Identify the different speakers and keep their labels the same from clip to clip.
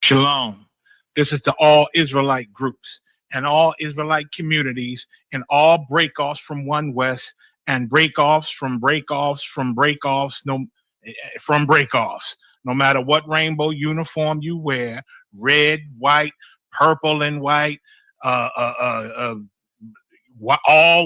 Speaker 1: Shalom. This is to all Israelite groups and all Israelite communities and all breakoffs from One West and breakoffs from breakoffs from breakoffs from breakoffs. No matter what rainbow uniform you wear, red, white, purple and white, all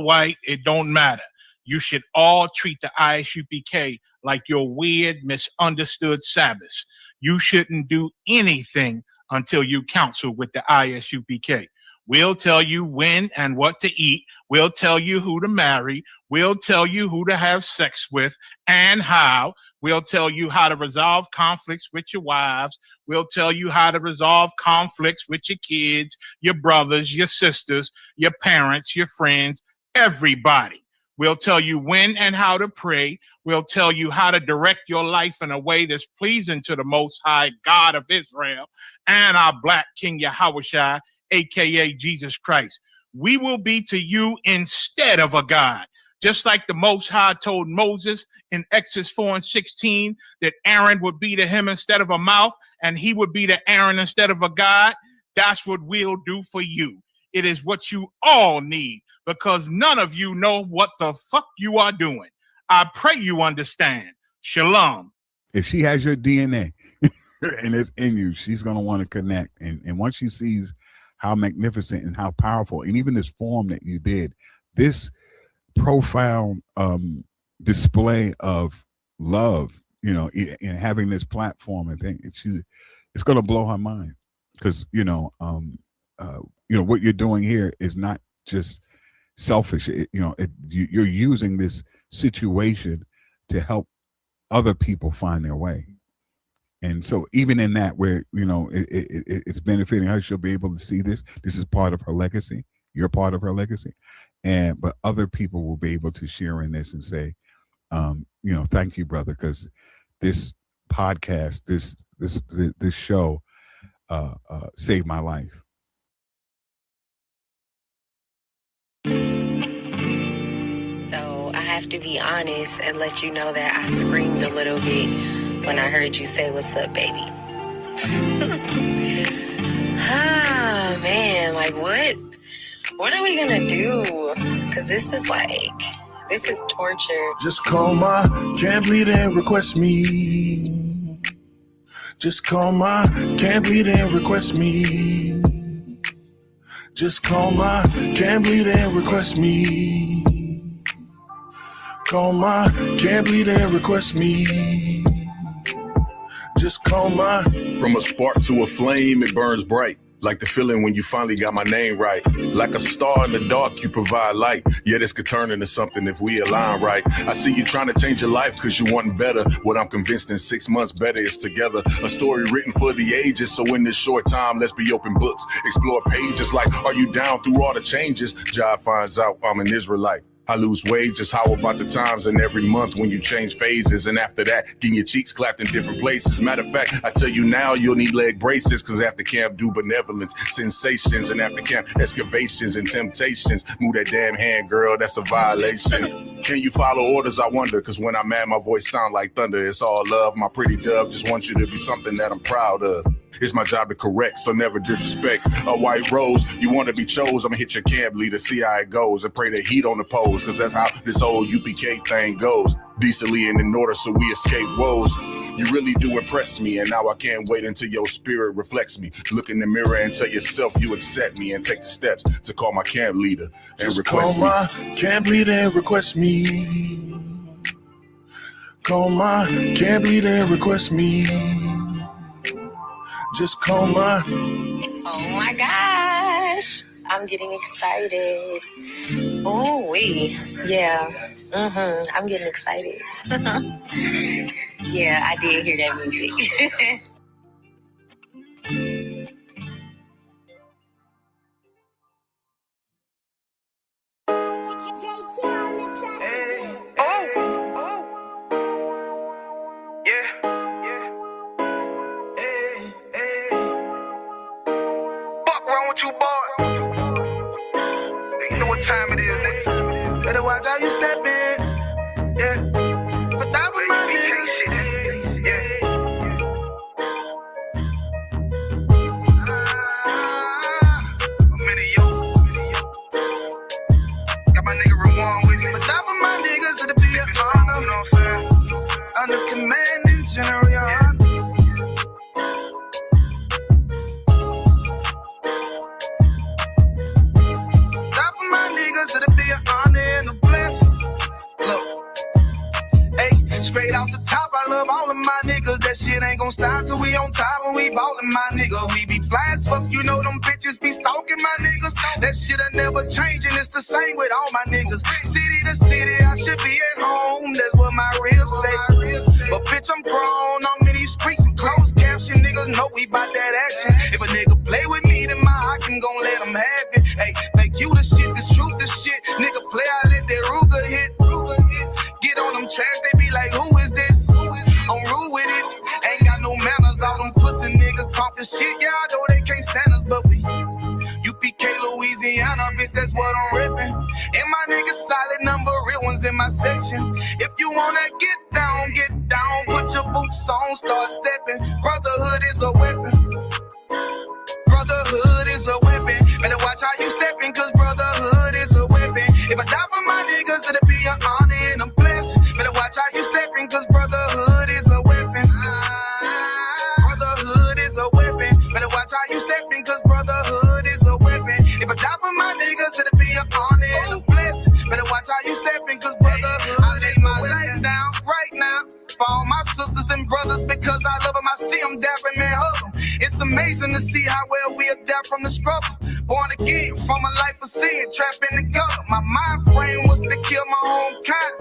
Speaker 1: white, it don't matter. You should all treat the ISUPK like your weird, misunderstood Sabbaths. You shouldn't do anything until you counsel with the ISUPK. We'll tell you when and what to eat. We'll tell you who to marry. We'll tell you who to have sex with and how. We'll tell you how to resolve conflicts with your wives. We'll tell you how to resolve conflicts with your kids, your brothers, your sisters, your parents, your friends, everybody. We'll tell you when and how to pray. We'll tell you how to direct your life in a way that's pleasing to the Most High God of Israel and our Black King Yahushua, a.k.a. Jesus Christ. We will be to you instead of a God. Just like the Most High told Moses in Exodus 4:16 that Aaron would be to him instead of a mouth and he would be to Aaron instead of a God, that's what we'll do for you. It is what you all need because none of you know what the fuck you are doing. I pray you understand. Shalom.
Speaker 2: If she has your DNA and it's in you, she's going to want to connect. And once she sees how magnificent and how powerful, and even this form that you did, this profound display of love, you know, in having this platform, I think it's going to blow her mind because, what you're doing here is not just selfish. You're using this situation to help other people find their way. And so even in that where, it's benefiting her, she'll be able to see this. This is part of her legacy. You're part of her legacy. But other people will be able to share in this and say, thank you, brother, because this podcast, this show saved my life.
Speaker 3: So I have to be honest and let you know that I screamed a little bit when I heard you say, "What's up, baby?" Ah, man, like what? What are we gonna do? Because this is torture.
Speaker 4: Just call my can't bleed and request me. Just call my can't bleed and request me. Just call my can't bleed and request me. Call my can't bleed and request me. Just call my.
Speaker 5: From a spark to a flame, it burns bright. Like the feeling when you finally got my name right. Like a star in the dark, you provide light. Yeah, this could turn into something if we align right. I see you trying to change your life cause you want better. What I'm convinced in 6 months better is together. A story written for the ages. So in this short time, let's be open books. Explore pages like, are you down through all the changes? Job finds out I'm an Israelite. I lose wages, how about the times and every month when you change phases? And after that, getting your cheeks clapped in different places. Matter of fact, I tell you now, you'll need leg braces, cause after camp do benevolence, sensations, and after camp excavations and temptations. Move that damn hand, girl, that's a violation. Can you follow orders, I wonder, cause when I'm mad, my voice sound like thunder. It's all love, my pretty dove, just want you to be something that I'm proud of. It's my job to correct, so never disrespect. A white rose, you want to be chose, I'ma hit your camp leader, see how it goes, and pray that heat on the pose, cause that's how this old UPK thing goes. Decently and in order so we escape woes. You really do impress me, and now I can't wait until your spirit reflects me. Look in the mirror and tell yourself you accept me, and take the steps to call my camp leader and
Speaker 4: just
Speaker 5: request
Speaker 4: me. Call my camp leader and request me. Call my camp leader and request me. Just call my.
Speaker 3: Oh my gosh, I'm getting excited. Oh wait, yeah. I'm getting excited. Yeah, I did hear that music.
Speaker 6: You boy, you know what time it is, nigga. Better watch how you step in, yeah. But that was my nigga. niggas, that shit ain't gon' stop till we on top when we ballin', my nigga. We be fly as fuck, you know them bitches be stalking my niggas. That shit'll never change, and it's the same with all my niggas. City to city, I should be at home, that's what my ribs say. But bitch, I'm grown, I'm in these streets and closed caption. Niggas know we bout that action. If a nigga play with me, then my heart can gon' let him have it. Hey, make you the shit, this truth the shit. Nigga play, I let that Ruger hit. Get on them trash, they be like, who is this? I'm rude with it, ain't got no manners. All them pussy niggas talking shit, yeah, I know they can't stand us, but we UPK, Louisiana, bitch, that's what I'm rippin'. And my niggas solid number, real ones in my section. If you wanna get down, put your boots on, start stepping. Brotherhood is a weapon. Brotherhood is a weapon. Better watch how you steppin', cause brotherhood is a weapon. If I die for my niggas, it'll be an honor and a blessing. Better watch how you steppin', cause brotherhood is a weapon. Brotherhood is a weapon. Better watch how you steppin', cause brotherhood is a weapon. If I die for my niggas, it'll be an honor and a blessing. Better watch how you steppin', cause brotherhood I lay my life down right now for all my sisters and brothers, because I love them. I see them dapping and hug them. It's amazing to see how well we adapt from the struggle. Born again from a life of sin, trapped in the gutter. My mind frame was to kill my own kind.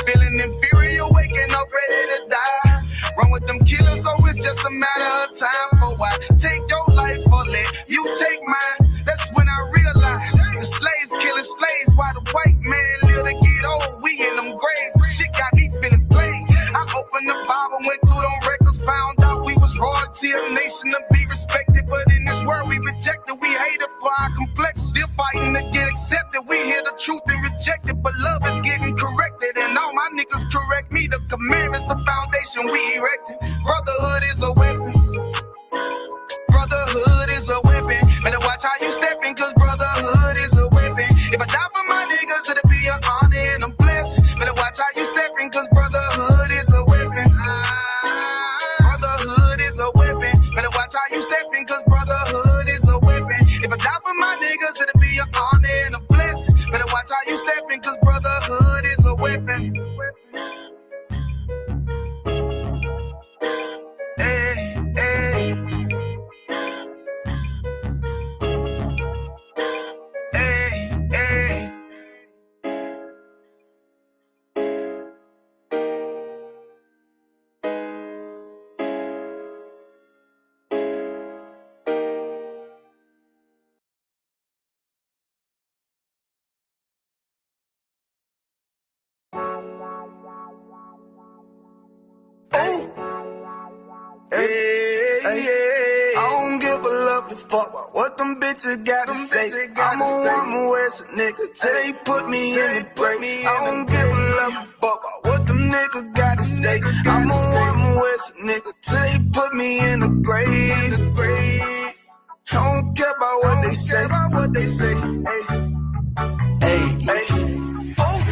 Speaker 6: Feeling inferior, waking up ready to die. Run with them killers, so it's just a matter of time. For I take your life or let you take mine. That's when I realized the slaves killing slaves while the white man live to get old. We in them graves, shit got me feeling played. I opened the Bible, went through them records, found out we was royalty, a nation to be respected. But in this world we rejected, we hated for our complex. Still fighting to get accepted. We hear the truth and reject it, but love is getting corrected. And all my niggas correct me. The commandments, the foundation we erected. Brotherhood is a weapon. Brotherhood is a weapon. Better watch how you steppin', cause brotherhood is a weapon. If I die for my niggas, it'll be an honor and a blessing. Better watch how you steppin', cause brotherhood is a weapon. Brotherhood is a weapon. Better watch how you steppin', cause brotherhood is a weapon. If I die for my niggas, it'll be an honor and a blessing. Better watch how you steppin', cause brotherhood is a weapon. Hey, hey. Hey, hey. Hey, hey, I don't give a lovely fuck about what them bitches gotta say. I'm a woman where's a nigga till they put me in the grave. I don't give a lovely fuck about what them niggas gotta say. I'm a woman where's a nigga till they put me in the grave. I don't care about what they say. Hey.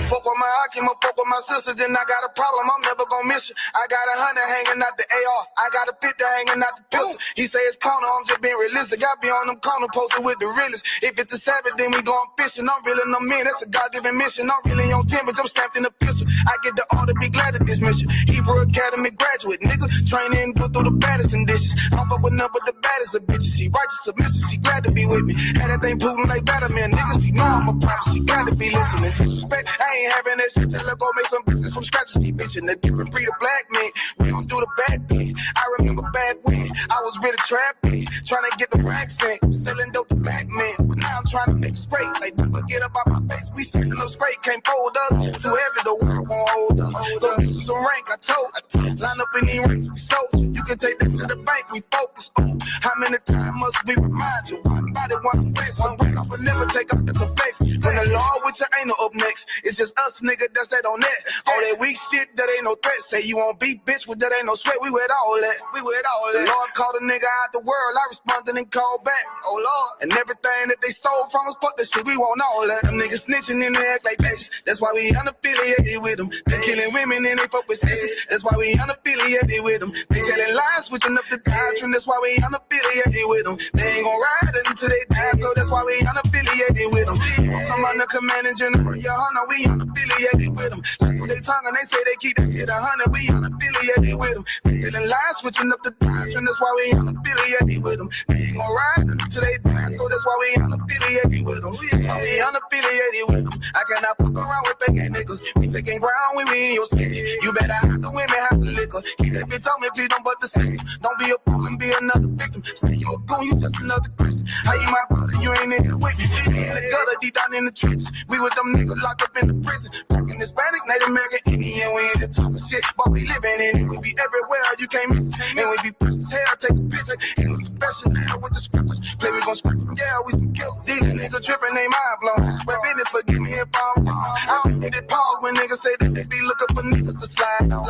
Speaker 6: Fuck with my Akima, fuck with my sisters, then I got a problem, I'm never gonna miss you. I got 100 hanging out the AR, I got a 50 hanging out the pistol. He say it's corner, I'm just being realistic. I be on them corner posted with the realest. If it's the Sabbath, then we going fishing. I'm reeling them in, that's a God-given mission. I'm really on 10, but I'm strapped in the pistol. I get the order, be glad of this mission. Hebrew Academy graduate, nigga, training, put through the baddest conditions. I'm fuck with none but the baddest of bitches. She righteous, submissive, she glad to be with me. Had that thing Putin like Batman, niggas, she know I'm a prophet, she gotta be listening. Disrespect, I ain't having that shit till I go make some business from scratch. She bitchin' the different breed of black men. We don't do the bad thing. I remember back when I was really trapping, trying to get the racks in, selling dope to black men. But now I'm trying to make it straight. Like, don't forget about my face. We standing up straight, can't fold us. Too heavy, the world won't hold us. Go get you some rank, I told you. Line up in these ranks, we sold you. You can take that to the bank, we focus on. How many times must we remind you? One body, one race. One break off, but never take off as a face. When the law with you ain't no up next. It's just us, nigga, that's that on that. All that weak shit, that ain't no threat. Say you won't beat, bitch, with that ain't no sweat. We with all that. We with all that. The Lord called a nigga out the world. I responded and called back. Oh, Lord. And everything that they stole from us, fuck that shit. We want all that. Them niggas snitching and they act like bitches. That's why we unaffiliated with them. They killing women and they fuck with sisters. That's why we unaffiliated with them. They telling lies, switching up the doctrine. That's why we unaffiliated with them. They ain't gon' ride until they die, so that's why we unaffiliated with them. Come under command commanding general, your honor, we unaffiliated with them. Like they tongue and they say they keep that shit 100, we unaffiliated with them. They telling lies, switching up the doctrine, that's why we unaffiliated with them. They ain't gon' ride until they die, so that's why we unaffiliated with them. We unaffiliated with them. I cannot fuck around with fake niggas. We taking ground when we in your city. You better have the women, have the liquor. Keep that bitch on me, please don't but the same. Don't be a fool and be another victim. Say you a goon, you just another Christian. How you my brother, you ain't in here with me. We in the gutter, deep down in the trenches. We with them niggas locked up in the prison. Fucking Hispanic, Native American, Indian. We ain't just talking shit, but we living in it. We be everywhere, you can't miss it. And we be fresh as hell, take a picture. And we professional with the scriptures. Play, we gon' scratch them, yeah, we some killers. These niggas tripping, they mind blown. But business, forgive me if I'm wrong. I don't get it pause when niggas say that they be looking for niggas to slide on.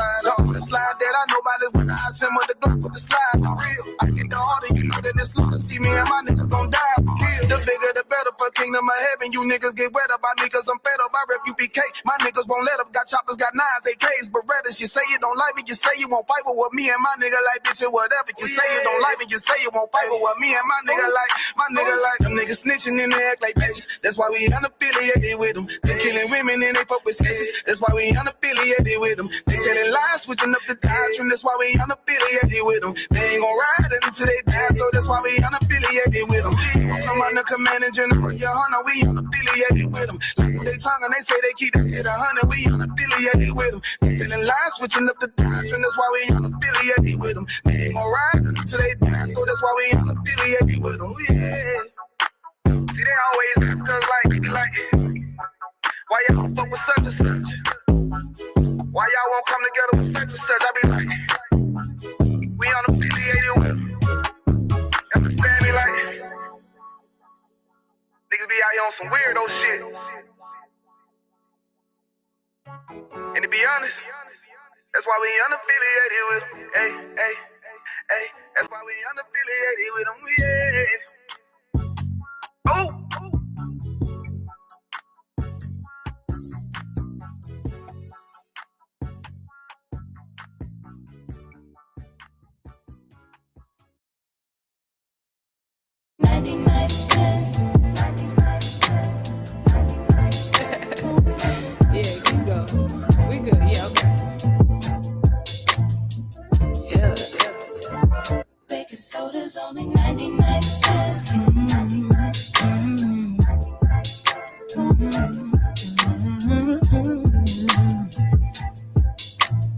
Speaker 6: The slide that I know about is when I send with the gun with the slide for real. I get the order, you know that it's slaughter. See me and my niggas gon' die for kill. The bigger the better for kingdom of heaven. You niggas get wet up by me cause I'm fed up. I rep UPK. My niggas won't let up. Got choppers, got nines, AKs, Berettas. You say you don't like me, you say you won't fight with what me and my nigga like, bitch, or whatever. You say you don't like me, you say you won't fight with what me and my nigga like. My nigga like them niggas snitching and they act like bitches. That's why we unaffiliated with them. They killing women and they fuck with sisters. That's why we unaffiliated with them. They telling lies, switching up the doctrine. That's why we unaffiliated with them. They ain't gon' ride until they die, so that's why we unaffiliated with them. Come on the commanding general, your honor, we unaffiliated with them. Like they tongue and they say they keep that shit 100, we unaffiliated with them. They telling lies, switching up the doctrine. That's why we unaffiliated with them. They ain't gon' ride until they die, so that's why we unaffiliated with them. Yeah. See, they always ask us like, why y'all don't fuck with such and such? Why y'all won't come together with such and such? I be like, we unaffiliated with them. Understand me? Like, niggas be out here on some weirdo shit. And to be honest, that's why we unaffiliated with them. Hey, that's why we unaffiliated with them. Yeah. Oh.
Speaker 7: Yeah, keep going. We good. Yeah, okay. Yeah. Baking soda's only 99 cents.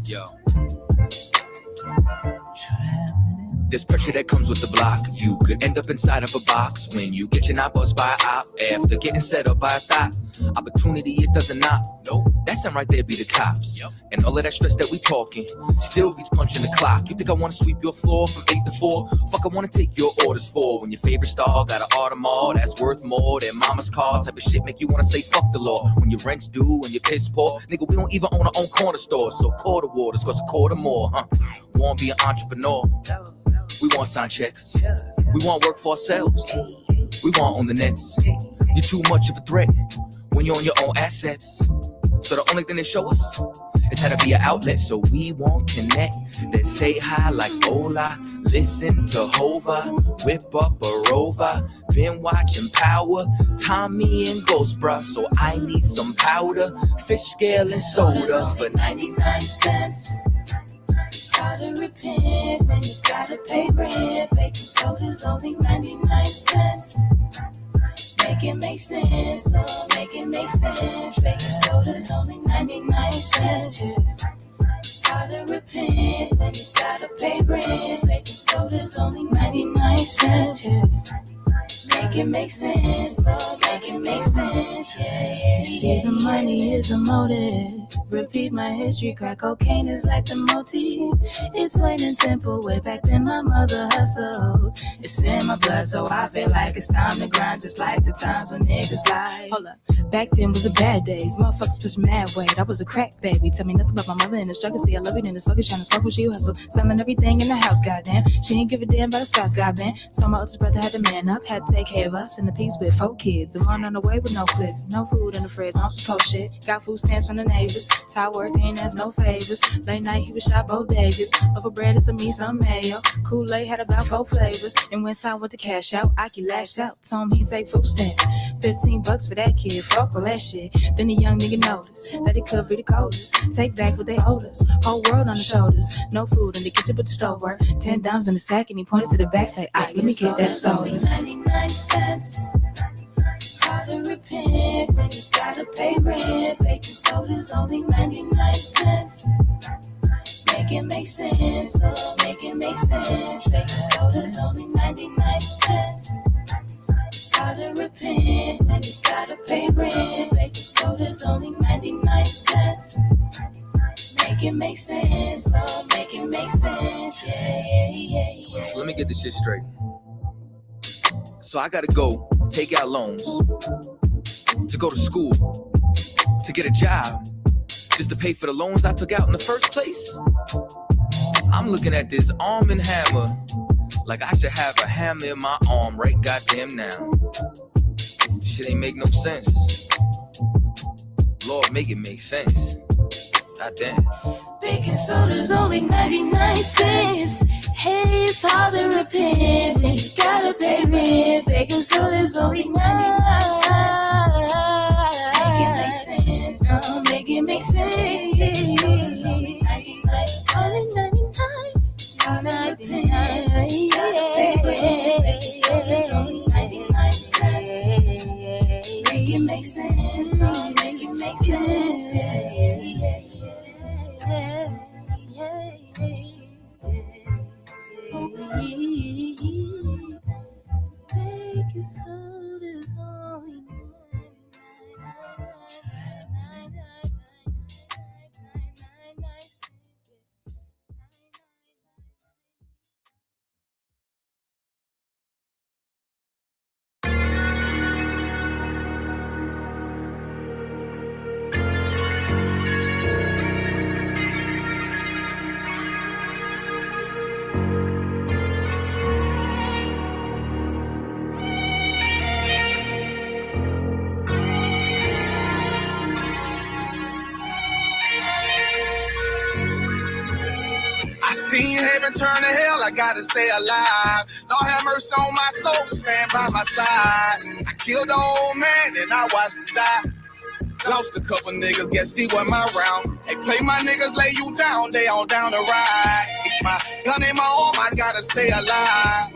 Speaker 8: Yo. There's pressure that comes with the block. You could end up inside of a box when you get your knob bust by a op after getting set up by a thought. Opportunity, it doesn't knock. No, that sound right there be the cops. Yep. And all of that stress that we talking still beats punching the clock. You think I want to sweep your floor from 8 to 4? Fuck, I want to take your orders for when your favorite star got an Audemars that's worth more than mama's car. Type of shit make you want to say fuck the law. When your rent's due and your piss poor, nigga, we don't even own our own corner store. So quarter waters cost a quarter more, huh? Want to be an entrepreneur? We want sign checks. We want work for ourselves. We want own the nets. You're too much of a threat when you're on your own assets. So the only thing they show us is how to be an outlet. So we won't connect. Then say hi like hola. Listen to Hova. Whip up a Rover. Been watching Power. Tommy and Ghost, bruh. So I need some powder. Fish scale and soda for 99 cents. Hard to repent when you gotta pay rent. Baking soda's only 99 cents. Make it make sense, oh, make it make sense. Baking soda's only 99 cents. It's hard to repent when you gotta pay rent. Baking soda's only 99 cents. Make it make sense, oh, make it make sense. Yeah. See, the money is the motive. Repeat my history, crack cocaine is like the motif. It's plain and simple, way back then my mother hustled. It's in my blood, so I feel like it's time to grind, just like the times when niggas lie. Hold up, back then was the bad days, motherfuckers push mad weight. I was a crack baby, tell me nothing about my mother and the struggle. See, I love it in this fuckers trying to smoke when she hustle. Selling everything in the house, goddamn. She ain't give a damn about the spouse, goddamn. So my oldest brother had to man up, had to take care of us in the piece with 4 kids. And one
Speaker 7: on the way with no clip. No food in the fridge, don't suppose shit. Got food stamps from the neighbors. Ty worth, ain't ask no favors. Late night, he was shot bodegas. Over bread is some meat, some mayo. Kool-Aid had about 4 flavors. And when Ty went to cash out, Aki lashed out. Told him he'd take food stamps. $15 for that kid, fuck all that shit. Then the young nigga noticed that it could be the coldest. Take back what they owed us. Whole world on the shoulders. No food in the kitchen but the stove work. $10 in the sack and he pointed to the back, say, "Aight, let me get that soda." 99 cents. It's hard to repent when you gotta pay rent. Baking soda's only 99 cents. Make it make sense, oh, make it make sense. Baking soda's only 99 cents. It's hard to repent when you gotta pay rent. Baking soda's only 99 cents. Make it make sense, oh, make it make sense. Yeah.
Speaker 8: So let me get this shit straight. So I gotta go take out loans to go to school, to get a job, just to pay for the loans I took out in the first place. I'm looking at this arm and hammer like I should have a hammer in my arm right goddamn now. Shit ain't make no sense. Lord, make it make sense. Goddamn.
Speaker 7: Baking soda's only 99 cents. Hey, it's hard to repent when you gotta pay rent. Baking soda's only 99 cents. Make it make sense, oh, make it make sense. Baking soda's only 99 cents. It's hard to repent, you gotta pay rent. Baking soda's only 99 cents. Make it make sense, oh, make it make sense. Baking soda's only 99 cents.
Speaker 6: Seen heaven turn to hell, I gotta stay alive. Lord have mercy on my soul, stand by my side. I killed the old man and I watched him die. Lost a couple niggas, guess he wasn't my round. They play my niggas, lay you down, they all down the ride. Keep my gun in my arm, I gotta stay alive.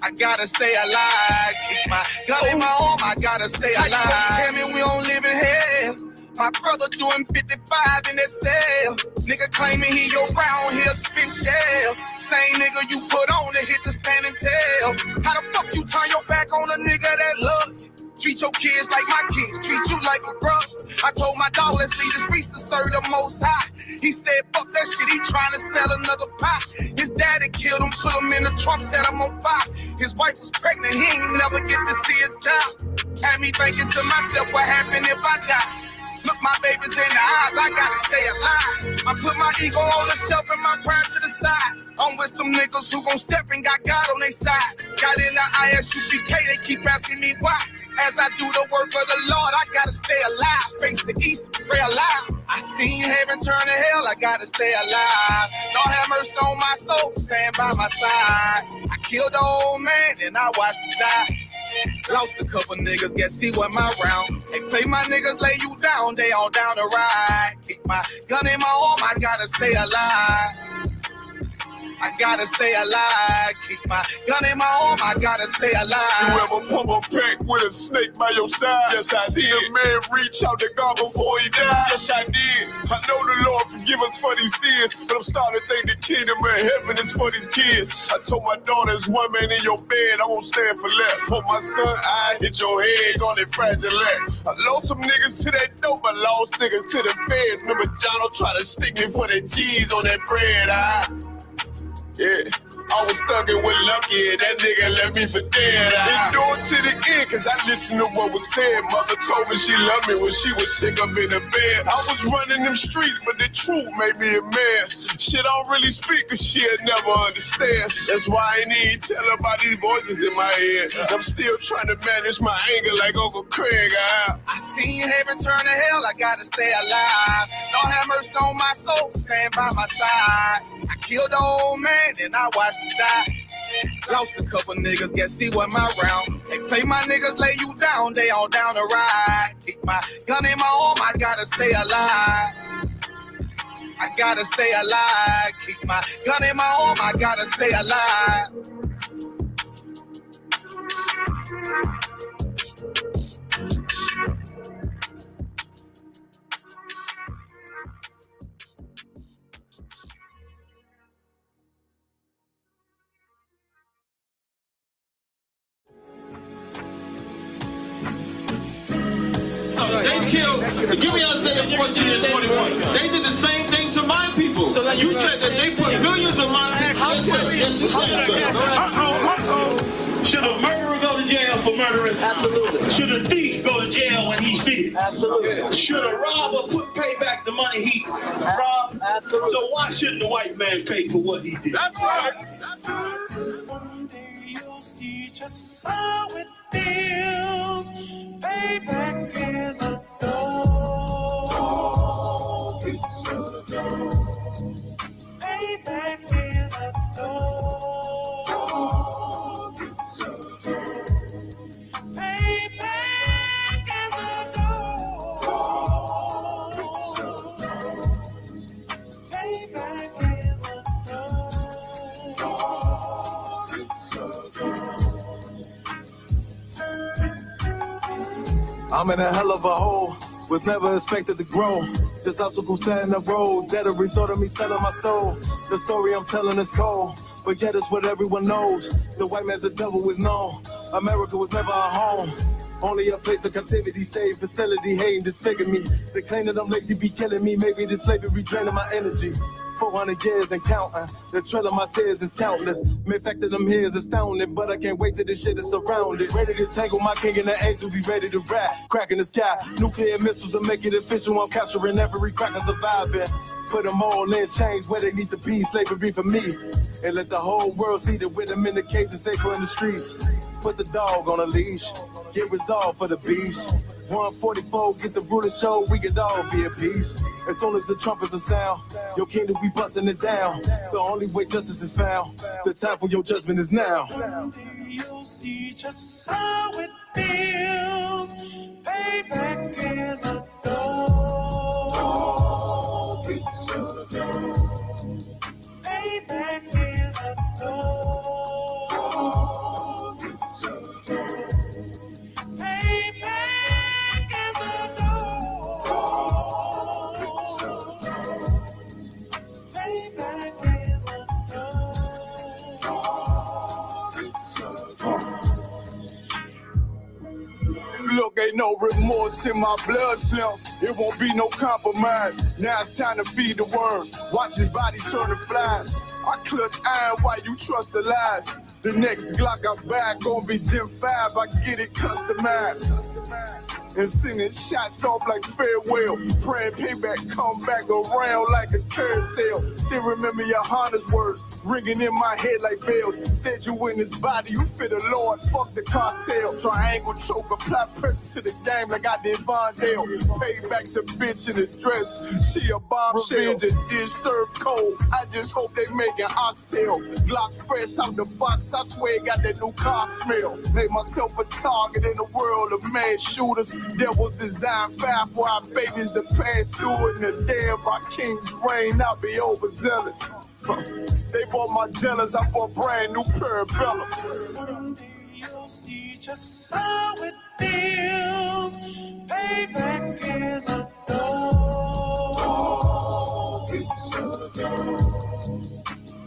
Speaker 6: I gotta stay alive. Keep my gun in my arm, I gotta stay alive. Tell me we don't live in hell. My brother doing 55 in that cell. Nigga claiming he your round here spin shell. Same nigga you put on to hit the standing tail. How the fuck you turn your back on a nigga that love you? Treat your kids like my kids, treat you like a brother. I told my dog, let's leave the streets to serve the most high. He said, fuck that shit, he trying to sell another pie. His daddy killed him, put him in the trunk, set him on fire. His wife was pregnant, he ain't never get to see his child. Had me thinking to myself, what happened if I die? Look my babies in the eyes, I gotta stay alive. I put my ego on the shelf and my pride to the side. I'm with some niggas who gon' step and got God on their side. Got in the ISUPK, they keep asking me why. As I do the work of the Lord, I gotta stay alive. Face the east, pray alive. I seen heaven turn to hell, I gotta stay alive. Lord have mercy on my soul, stand by my side. I killed the old man and I watched him die. Lost a couple niggas, guess he wasn't my round. They play my niggas, lay you down, they all down the ride. Keep my gun in my arm, I gotta stay alive. I gotta stay alive. Keep my gun in my arm, I gotta stay alive.
Speaker 9: You ever pump a pack with a snake by your side? Yes, I did. See a man reach out to God before he died? Yes, I did. I know the Lord forgive us for these sins, but I'm starting to think the kingdom of heaven is for these kids. I told my daughter, there's one man in your bed, I won't stand for left. For my son, I hit your head on that fragile legs. I lost some niggas to that dope, I lost niggas to the feds. Remember Jono tried to stick me for the G's on that bread, yeah. I was thugging with Lucky and that nigga left me for dead. Endured to the end cause I listened to what was said. Mother told me she loved me when she was sick up in the bed. I was running them streets but the truth made me a man. Shit I don't really speak cause she'll never understand. That's why I ain't even tell her about these voices in my head. I'm still trying to manage my anger like Uncle Craig.
Speaker 6: I seen heaven turn to hell, I gotta stay alive. Don't have mercy on my soul, stand by my side. I killed the old man and I watched him die. Lost a couple niggas, guess he wasn't my round. They play my niggas, lay you down, they all down to ride. Keep my gun in my arm, I gotta stay alive. I gotta stay alive. Keep my gun in my arm, I gotta stay alive.
Speaker 10: They killed, give me Isaiah 14 and 21. They did the same thing to my people. So you said that they put millions of my houses. Yes, you said so. Should a murderer go to jail for murdering? Absolutely. Should a thief go to jail when he steals? Absolutely. Should a robber pay back the money he robbed? Absolutely. So why shouldn't the white man pay for what he did? That's right.
Speaker 4: One day you'll see just how it feels. Payback is a dog. It's a dog. Payback is a dog. It's a dog. Payback is a dog. It's a dog. Payback is a dog. It's a dog. I'm in a hell of a hole, was never expected to grow. Just obstacles set in the road, that a result of me selling my soul. The story I'm telling is cold, but yet it's what everyone knows. The white man's the devil is known. America was never our home. Only a place of captivity, safe facility, hating, disfigure me. They claim that I'm lazy, be killing me. Maybe this slavery draining my energy. 400 years and counting. The trail of my tears is countless. Main fact that I'm here is astounding, but I can't wait till this shit is surrounded. Ready to tangle my king and the angel, be ready to rap. Crack in the sky, nuclear missiles will make it official. I'm capturing every cracker surviving. Put them all in chains where they need to be. Slavery for me. And let the whole world see that with them in the cage and safer in the streets. Put the dog on a leash. Get resolved for the beast. 144, get the ruler show, we could all be at peace. As soon as the trumpets are sound, your kingdom we busting it down. The only way justice is found, the time for your judgment is now. You'll see just how it feels. Payback is a dog. It's a dog. Payback is a dog. It's a dog.
Speaker 9: Look, ain't no remorse in my blood cell. It won't be no compromise. Now it's time to feed the worms. Watch his body turn to flies. I clutch iron while you trust the lies. The next Glock I buy gon' be Gen 5. I get it customized. And sending shots off like farewell. Praying payback come back around like a carousel. Still remember your Honda's words ringing in my head like bells. Said you in his body, you fit the Lord, fuck the cocktail. Triangle choke, apply pressure to the game like I did Vondale. Payback's a bitch in a dress, she a bombshell. Revenge is dish served cold, I just hope they make an oxtail. Glock fresh out the box, I swear it got that new car smell. Made myself a target in the world of mad shooters. Devils design fire for our babies to pass through it. And the day of our king's reign, I'll be overzealous. They bought my jealous, I bought brand new parabellums.
Speaker 4: One day you'll see just how it feels. Payback is a dog. It's a dog.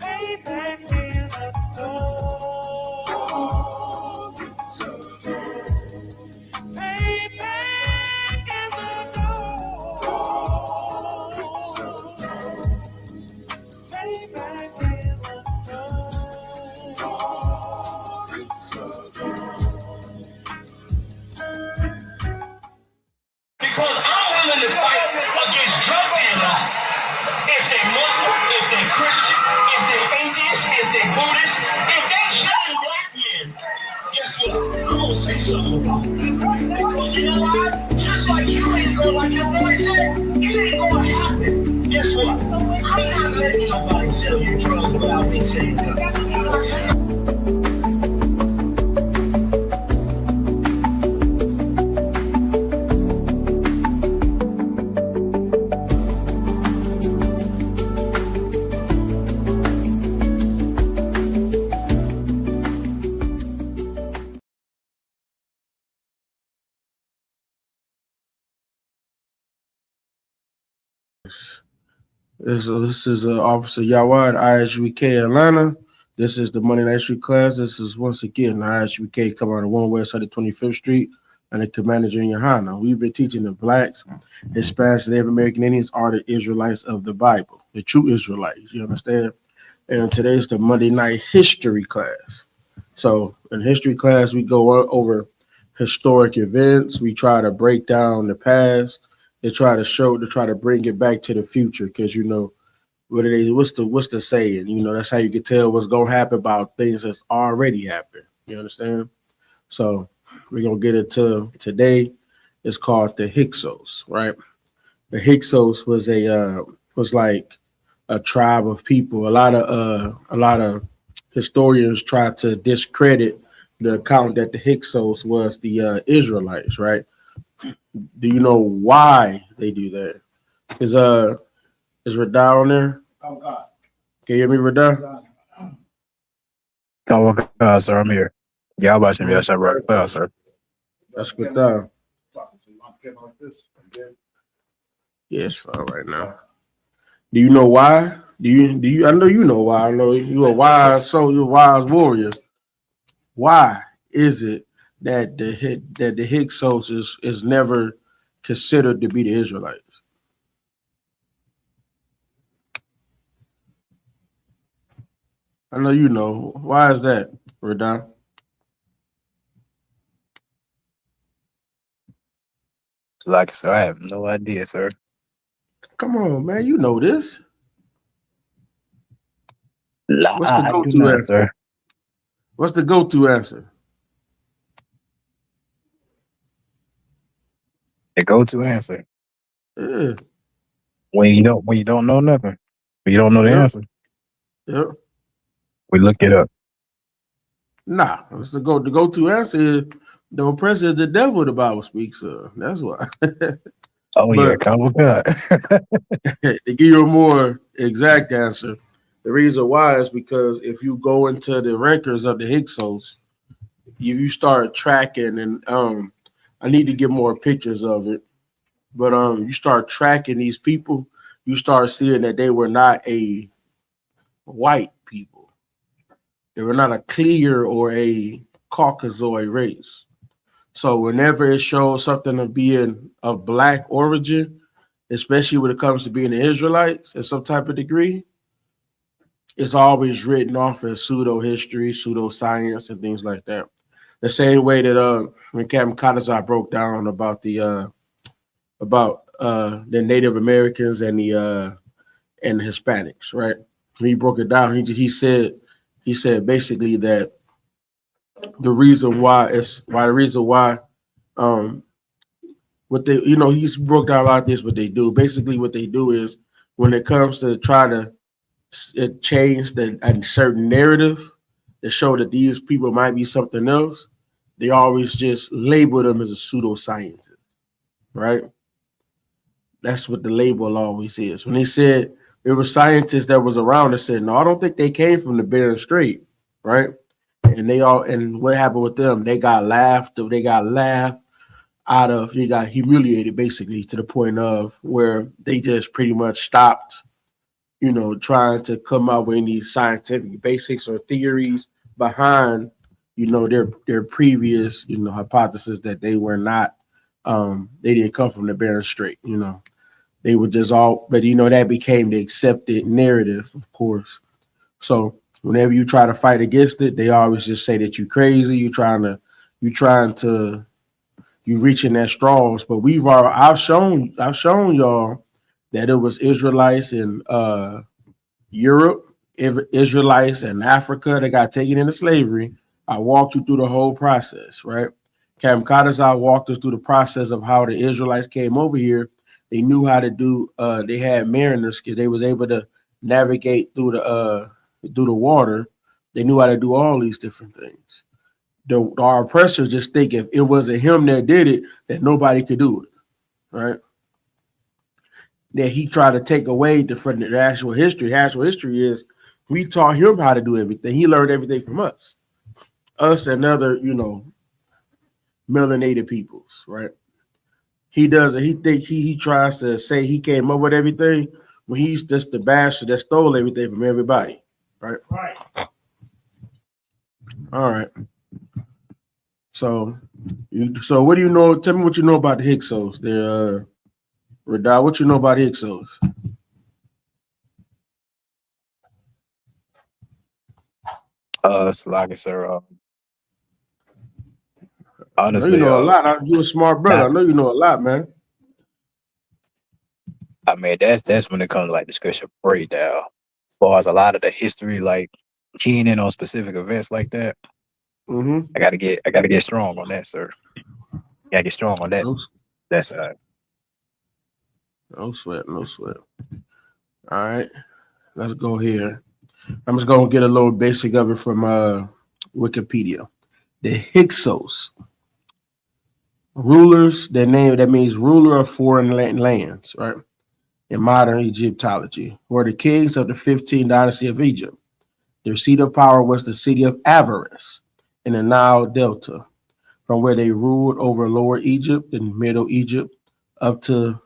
Speaker 4: Payback is a dog. It's a dog.
Speaker 11: This is Officer Yawad, ISUPK Atlanta. This is the Monday Night Street class. This is once again ISUPK coming on the 1 West Side of 25th Street and the Commander Junior Hana. We've been teaching the Blacks, Hispanics, and Native American Indians are the Israelites of the Bible, the true Israelites. You understand? And today's the Monday Night History class. So in history class, we go over historic events. We try to break down the past. They try to bring it back to the future, because what's the saying? That's how you can tell what's gonna happen about things that's already happened. You understand? So we're gonna get it to today. It's called the Hyksos, right? The Hyksos was like a tribe of people. A lot of historians try to discredit the account that the Hyksos was the Israelites, right? Do you know why they do that? Is Radar on there? Oh God. Can you hear me, Radar?
Speaker 12: Oh, God, sir, I'm here. Yeah, I'm watching. Yes, I'm right. Sir.
Speaker 11: That's good. Yeah, it's fine right now. Do you know why? Do you? I know you know why. I know you're a wise warrior. Why is it that the Hyksos is never considered to be the Israelites? I know you know. Why is that, Radon?
Speaker 12: Like, sir, I have no idea, sir.
Speaker 11: Come on, man. You know this. What's the
Speaker 12: I do
Speaker 11: go-to
Speaker 12: not,
Speaker 11: answer?
Speaker 12: sir.
Speaker 11: What's the go-to answer?
Speaker 12: The go-to answer.
Speaker 11: Yeah.
Speaker 12: When you don't know nothing. When you don't know the answer.
Speaker 11: Yep.
Speaker 12: We look it up.
Speaker 11: Nah, the go-to answer is the oppressor is the devil, the Bible speaks of. That's why.
Speaker 12: Oh, yeah, come with God.
Speaker 11: To give you a more exact answer, the reason why is because if you go into the records of the Hyksos, you start tracking, and I need to get more pictures of it, but you start tracking these people, you start seeing that they were not a white people. They were not a clear or a Caucasoid race. So whenever it shows something of being of black origin, especially when it comes to being the Israelites in some type of degree, it's always written off as pseudo history, pseudoscience, and things like that. The same way that when Captain Kadazar broke down about the Native Americans and the Hispanics, right? When he broke it down, he said basically that the reason why what they, he's broke down a lot of this. What they do, basically, what they do is when it comes to try to change a certain narrative to show that these people might be something else, they always just label them as a pseudoscientist, right? That's what the label always is. When they said there were scientists that was around that said, no, I don't think they came from the Bering Strait, right? And what happened with them? They got laughed out of, they got humiliated basically to the point of where they just pretty much stopped, trying to come up with any scientific basics or theories behind, their previous, hypothesis that they were not, they didn't come from the Bering Strait, they were just all, but that became the accepted narrative, of course. So whenever you try to fight against it, they always just say that you're crazy, you reaching at straws. But I've shown y'all that it was Israelites in Europe, Israelites in Africa that got taken into slavery. I walked you through the whole process, right? Cam Kadazar walked us through the process of how the Israelites came over here. They knew how to do, they had mariners because they was able to navigate through do the water. They knew how to do all these different things. Our oppressors just think if it wasn't him that did it, that nobody could do it, right? That he tried to take away from the actual history. The actual history is we taught him how to do everything. He learned everything from us and other, melanated peoples, right? He doesn't. He tries to say he came up with everything when he's just the bastard that stole everything from everybody, right?
Speaker 1: Right.
Speaker 11: All right. So what do you know? Tell me what you know about the Hyksos. They're Radar, what you know about Hyksos?
Speaker 12: Slocky, sir.
Speaker 11: I know
Speaker 12: Honestly,
Speaker 11: you know a lot. You a smart brother. I know you know a lot, man.
Speaker 12: I mean, that's when it comes to like discussion breakdown. As far as a lot of the history, like keying in on specific events like that,
Speaker 11: Mm-hmm.
Speaker 12: I gotta get strong on that, sir. Gotta get strong on that. That's
Speaker 11: No sweat. All right, let's go here. I'm just gonna get a little basic of it from Wikipedia. The Hyksos, rulers. Their name that means ruler of foreign lands, right? In modern Egyptology, were the kings of the 15th dynasty of Egypt. Their seat of power was the city of Avaris in the Nile Delta, from where they ruled over Lower Egypt and Middle Egypt up to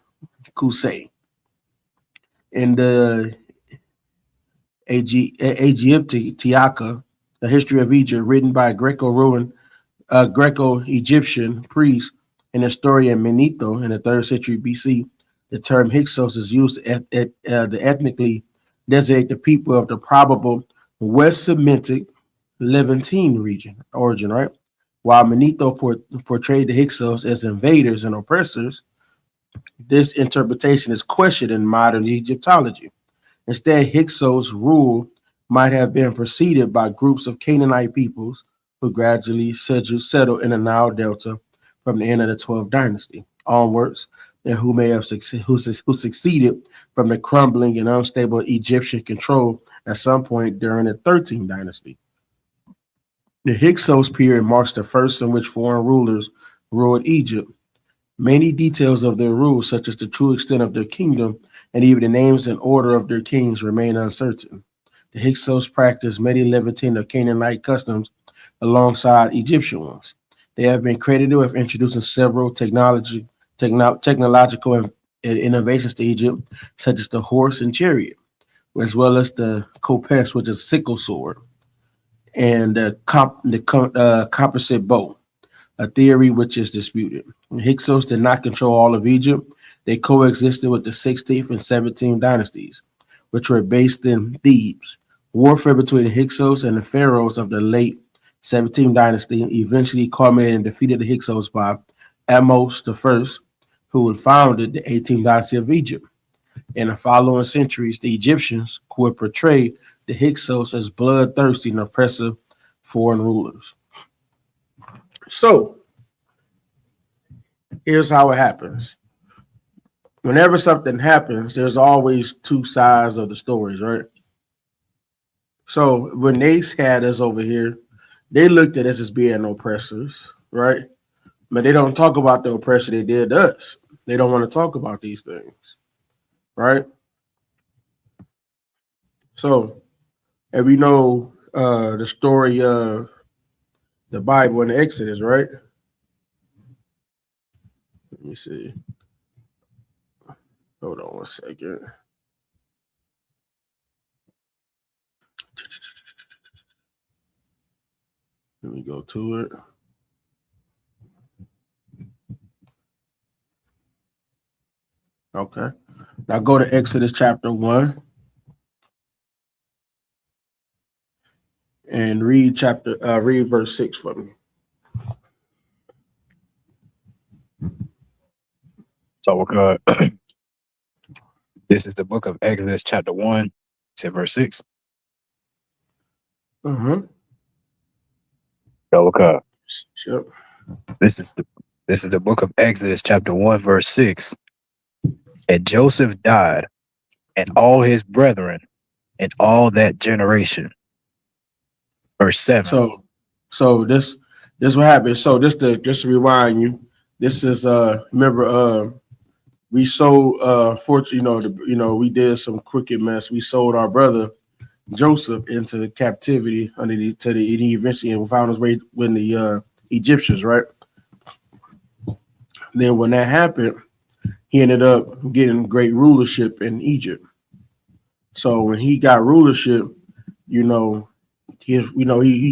Speaker 11: Kusay. In the Aegyptiaca, the history of Egypt, written by Greco-Egyptian priest and historian Manetho in the 3rd century BC, the term Hyksos is used to ethnically designate the people of the probable West Semitic Levantine origin, right? While Manetho portrayed the Hyksos as invaders and oppressors, this interpretation is questioned in modern Egyptology. Instead, Hyksos' rule might have been preceded by groups of Canaanite peoples who gradually settled in the Nile Delta from the end of the 12th dynasty onwards, and who may have succeeded from the crumbling and unstable Egyptian control at some point during the 13th dynasty. The Hyksos period marks the first in which foreign rulers ruled Egypt. Many details of their rule, such as the true extent of their kingdom and even the names and order of their kings, remain uncertain. The Hyksos practiced many Levantine or Canaanite customs alongside Egyptian ones. They have been credited with introducing several technological innovations to Egypt, such as the horse and chariot, as well as the kopes, which is sickle sword, and the composite bow, a theory which is disputed. The Hyksos did not control all of Egypt. They coexisted with the 16th and 17th dynasties, which were based in Thebes. Warfare between the Hyksos and the pharaohs of the late 17th dynasty eventually culminated in defeat of the Hyksos by Amos I, who had founded the 18th dynasty of Egypt. In the following centuries, the Egyptians would portray the Hyksos as bloodthirsty and oppressive foreign rulers. So, here's how it happens. Whenever something happens, there's always two sides of the stories, right? So when they had us over here, they looked at us as being oppressors, right? But they don't talk about the oppression they did to us. They don't want to talk about these things, right? So, and we know the story of the Bible and the Exodus, right? Let me see. Hold on one second. Let me go to it. Okay. Now go to Exodus chapter 1 and read verse 6 for me.
Speaker 12: so. This is the book of Exodus, chapter 1, to verse 6.
Speaker 11: Mm-hmm.
Speaker 12: So,
Speaker 11: Sure.
Speaker 12: this is the book of Exodus, chapter 1, verse 6. And Joseph died, and all his brethren, and all that generation. Verse 7.
Speaker 11: So this what happened. So just to rewind you, this is remember we sold we did some crooked mess. We sold our brother Joseph into captivity and he eventually found his way with the Egyptians, right? Then when that happened, he ended up getting great rulership in Egypt. So when he got rulership, he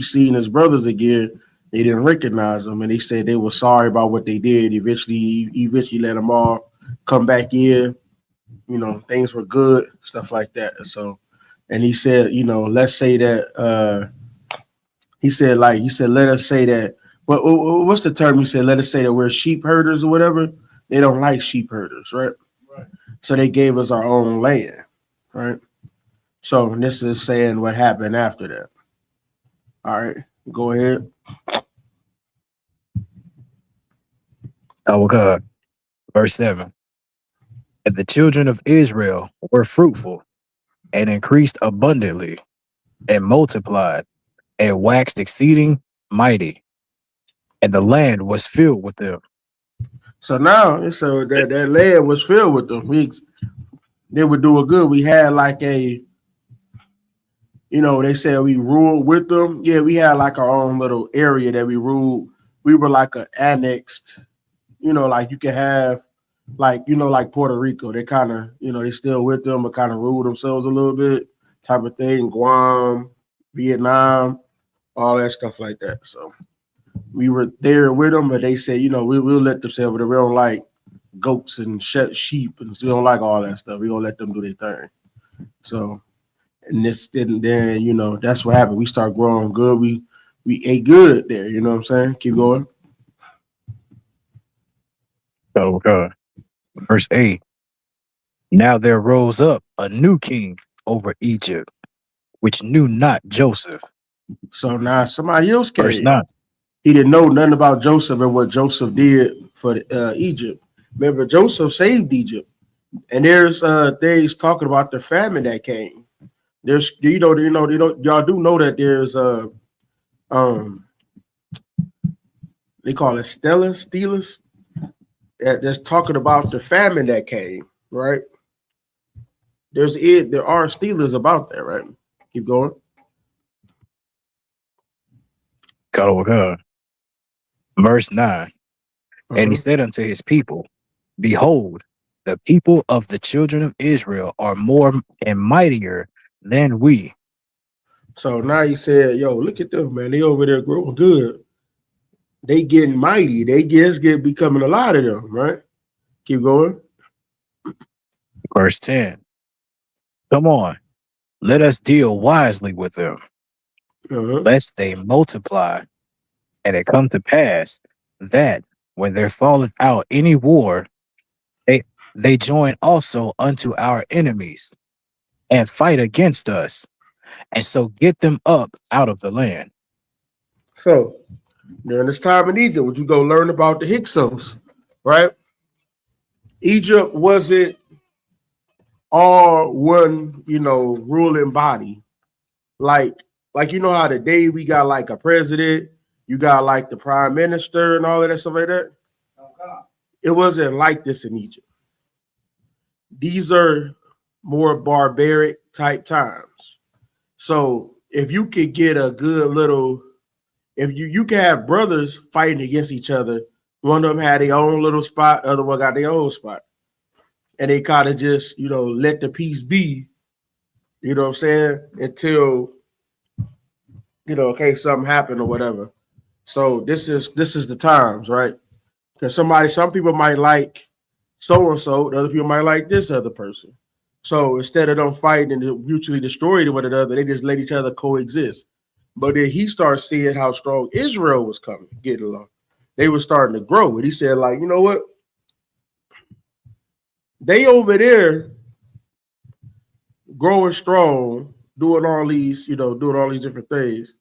Speaker 11: seen his brothers again. They didn't recognize him, and they said they were sorry about what they did. Eventually let them all come back in. Things were good, stuff like that. So, and he said, let's say that. He said, let us say that. What's the term? He said, let us say that we're sheep herders or whatever. They don't like sheep herders, right? So they gave us our own land, right? So this is saying what happened after that. All right, go ahead.
Speaker 12: Oh God. Verse 7. And the children of Israel were fruitful and increased abundantly and multiplied and waxed exceeding mighty, and the land was filled with them.
Speaker 11: So now, that land was filled with them. They were doing good. We had like they said we ruled with them. Yeah, we had like our own little area that we ruled. We were like an annexed, like you could have, like Puerto Rico. They kind of, they still with them, but kind of rule themselves a little bit, type of thing. Guam, Vietnam, all that stuff like that. So we were there with them, but they said, we'll let them stay over there. We don't like goats and sheep, and so we don't like all that stuff. We gonna let them do their thing. So, and this didn't. Then that's what happened. We start growing good. We ate good there. You know what I'm saying? Keep going.
Speaker 12: Oh God. Verse 8. Now there rose up a new king over Egypt, which knew not Joseph.
Speaker 11: So now somebody else came.
Speaker 12: Verse 9.
Speaker 11: He didn't know nothing about Joseph and what Joseph did for Egypt. Remember, Joseph saved Egypt, and there's days talking about the famine that came. There's y'all do know that there's they call it Stelas that's talking about the famine that came, right? There are Steelers about that, right? Keep going.
Speaker 12: God. Verse 9. And he said unto his people, behold, the people of the children of Israel are more and mightier than we.
Speaker 11: So now he said, yo, look at them, man. They over there growing good. They getting mighty. They just becoming a lot of them, right? Keep going.
Speaker 12: Verse 10. Come on, let us deal wisely with them, lest they multiply. And it come to pass that when there falleth out any war, they join also unto our enemies and fight against us, and so get them up out of the land.
Speaker 11: So during this time in Egypt, would you go learn about the Hyksos, right? Egypt wasn't all one, ruling body. Like how today we got like a president, you got like the prime minister and all of that stuff like that. It wasn't like this in Egypt. These are more barbaric type times. So if you could get a good little, if you can have brothers fighting against each other, one of them had their own little spot, the other one got their own spot. And they kind of just, let the peace be, you know what I'm saying, until, okay, something happened or whatever. So this is the times, right? Because some people might like so-and-so, the other people might like this other person. So instead of them fighting and mutually destroying one another, they just let each other coexist. But then he starts seeing how strong Israel was getting along. They were starting to grow. And he said, like, you know what? They over there growing strong, doing all these different things.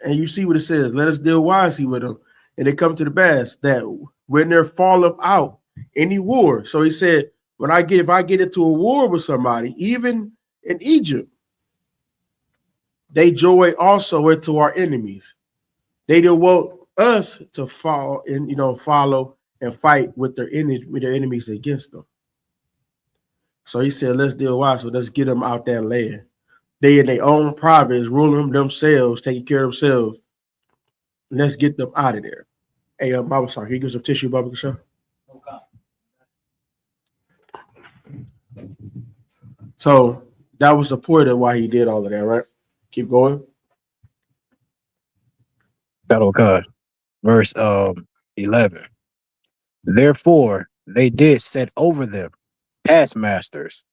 Speaker 11: And you see what it says, let us deal wisely with them. And they come to the pass that when there falleth out any war. So he said, if I get into a war with somebody, even in Egypt. They joy also into our enemies. They don't want us to fall and follow and fight with their enemies against them. So he said, let's deal wise. So let's get them out that land. They in their own province, ruling themselves, taking care of themselves. Let's get them out of there. Hey, I'm sorry. Can you give some tissue, Baba Kasha? So that was the point of why he did all of that, right? Keep going.
Speaker 12: That'll God. Verse 11. Therefore, they did set over them taskmasters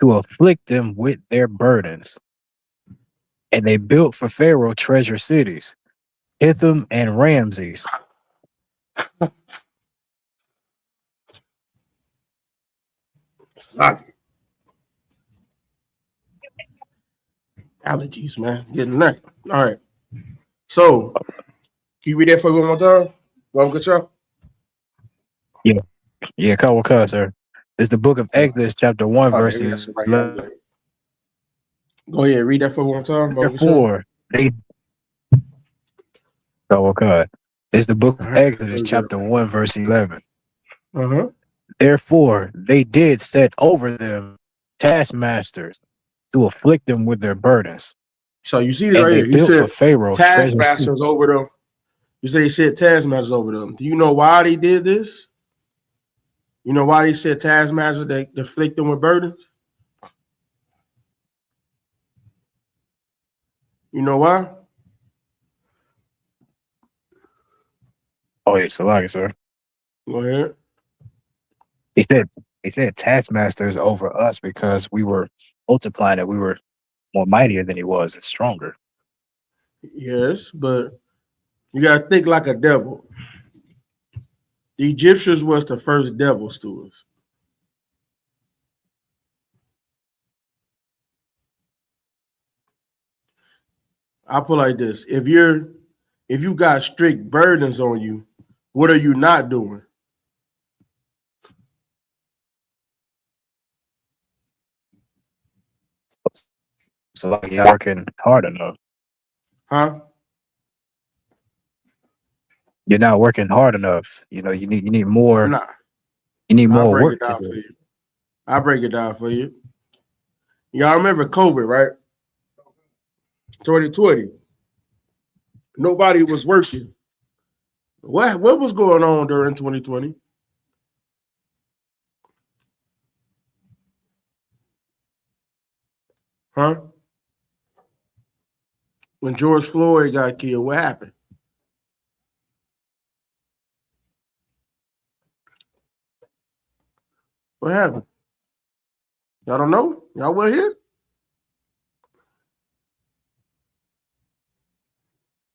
Speaker 12: to afflict them with their burdens. And they built for Pharaoh treasure cities, Itham and Ramses.
Speaker 11: Allergies, man. Getting that. All right. So, can you read that for me one more time? One good job.
Speaker 12: Yeah, Kawaka, sir. It's the book of Exodus, chapter 1, verse 11.
Speaker 11: Go ahead, read that for one more time.
Speaker 12: Therefore, they Kawaka. It's the book of Exodus, chapter 1, verse 11. Therefore, they did set over them taskmasters to afflict them with their burdens.
Speaker 11: So you see this right here. He
Speaker 12: built
Speaker 11: said
Speaker 12: for Pharaoh
Speaker 11: taskmasters over them. You say he said taskmasters over them. Do you know why they did this? You know why they said taskmasters that afflict them with burdens? You know why?
Speaker 12: Oh, yeah, Salaki, sir.
Speaker 11: Go ahead.
Speaker 12: He said taskmasters over us because we were multiplying, that we were more mightier than he was and stronger.
Speaker 11: Yes, but you gotta think like a devil. The Egyptians was the first devils to us. I'll put it like this. If you got strict burdens on you, what are you not doing?
Speaker 12: So like you're working hard enough.
Speaker 11: Huh?
Speaker 12: You're not working hard enough. You know, you need more.
Speaker 11: Nah.
Speaker 12: You need more work to do.
Speaker 11: I'll break it down for you. Y'all remember COVID, right? 2020. Nobody was working. What was going on during 2020? Huh? When George Floyd got killed, what happened? What happened? Y'all don't know? Y'all were here?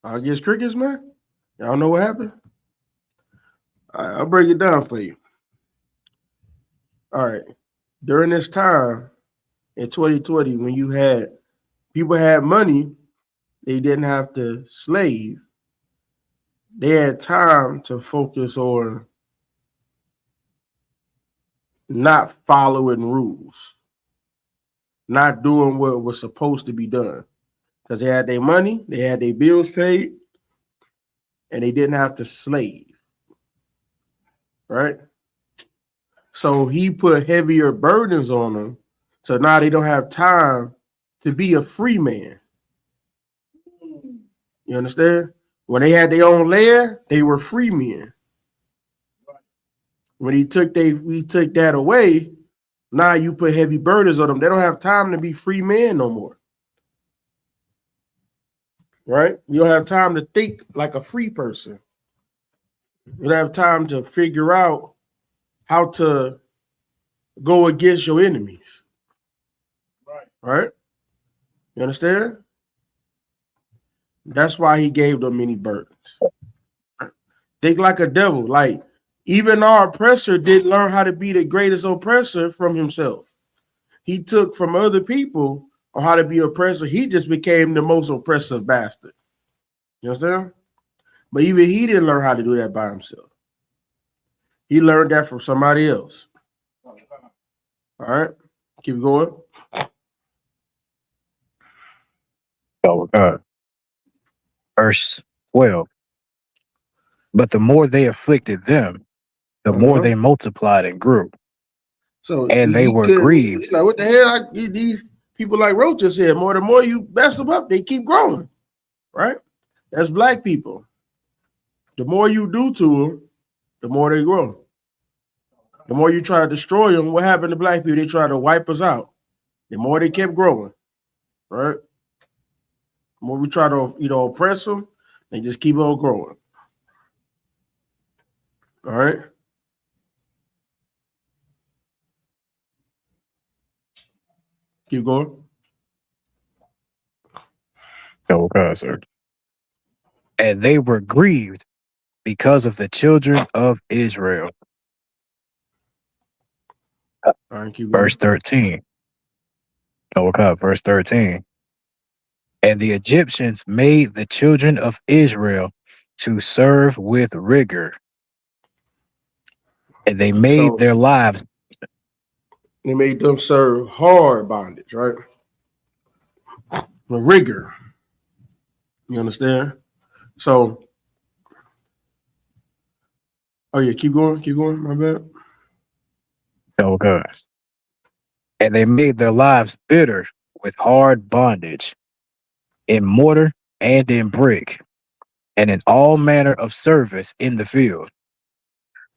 Speaker 11: I guess crickets, man. Y'all know what happened? All right, I'll break it down for you. All right. During this time in 2020, when people had money, they didn't have to slave. They had time to focus on not following rules, not doing what was supposed to be done. Because they had their money, they had their bills paid, and they didn't have to slave. Right? So he put heavier burdens on them. So now they don't have time to be a free man. You understand? When they had their own land, they were free men. When we took that away, now you put heavy burdens on them. They don't have time to be free men no more. Right? You don't have time to think like a free person. You don't have time to figure out how to go against your enemies. Right? You understand? That's why he gave them many burdens. Think like a devil. Like, even our oppressor didn't learn how to be the greatest oppressor from himself. He took from other people on how to be oppressor. He just became the most oppressive bastard. You understand? But even he didn't learn how to do that by himself. He learned that from somebody else. All right, keep going.
Speaker 12: Oh, God. Verse 12. But the more they afflicted them, the more they multiplied and grew.
Speaker 11: So
Speaker 12: And they were
Speaker 11: could,
Speaker 12: grieved.
Speaker 11: like, what the hell? These people like Roach just said, the more you mess them up, they keep growing, right? That's black people. The more you do to them, the more they grow. The more you try to destroy them, what happened to black people? They try to wipe us out. The more they kept growing, right? The more we try to, oppress them, they just keep on growing. All right. Keep going.
Speaker 12: Oh, God, sir. And they were grieved because of the children of Israel.
Speaker 11: All right, keep going.
Speaker 12: Verse 13. Oh, God, verse 13. And the Egyptians made the children of Israel to serve with rigor. And they made their lives.
Speaker 11: They made them serve hard bondage, right? With rigor. You understand? So, oh yeah, keep going, my bad.
Speaker 12: Oh, God. And they made their lives bitter with hard bondage in mortar and in brick and in all manner of service in the field.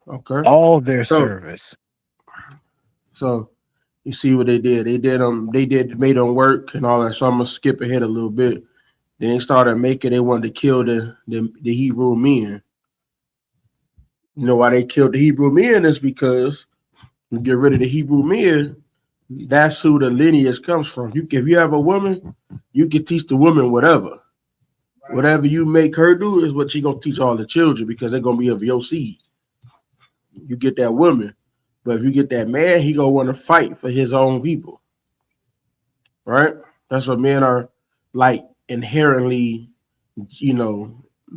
Speaker 11: Okay.
Speaker 12: All their service.
Speaker 11: So you see what they did. They made them work and all that. So I'm gonna skip ahead a little bit. Then they started they wanted to kill the Hebrew men. You know why they killed the Hebrew men is because you get rid of the Hebrew men, that's who the lineage comes from. If you have a woman, you can teach the woman whatever. Whatever you make her do is what she gonna teach all the children because they're gonna be of your seed. You get that woman, but if you get that man, he gonna want to fight for his own people, right? That's what men are like inherently,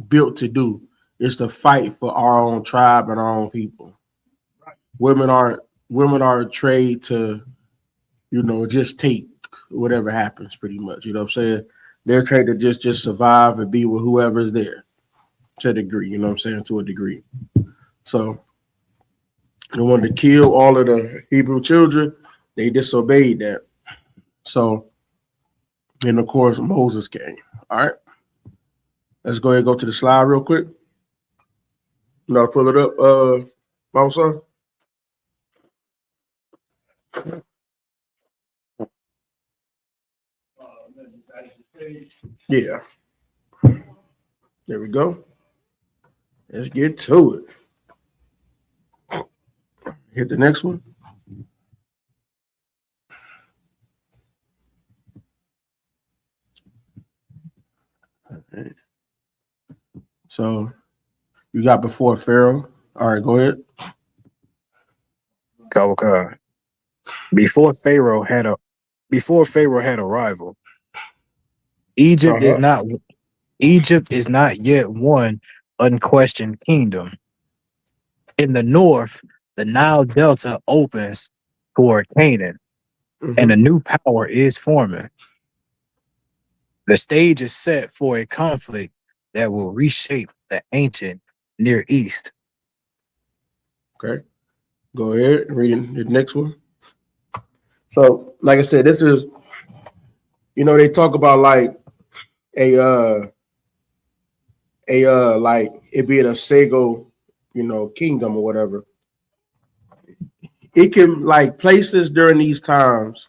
Speaker 11: built to do. Is to fight for our own tribe and our own people. Women are trained to, just take whatever happens, pretty much. You know what I'm saying? They're trained to just survive and be with whoever is there to a degree, you know what I'm saying? To a degree. So they wanted to kill all of the Hebrew children. They disobeyed that. So, and of course, Moses came. All right. Let's go ahead and go to the slide real quick. Pull it up, Mama Son. Yeah. There we go. Let's get to it. Hit the next one. Okay. So you got before Pharaoh. All right, go ahead.
Speaker 12: Okay. Before Pharaoh had a rival, Egypt is not yet one unquestioned kingdom. In the north, the Nile Delta opens toward Canaan, and a new power is forming. The stage is set for a conflict that will reshape the ancient Near East.
Speaker 11: Okay. Go ahead and read the next one. So, like I said, this is, they talk about like like it being a Sego, kingdom or whatever. It can like places during these times,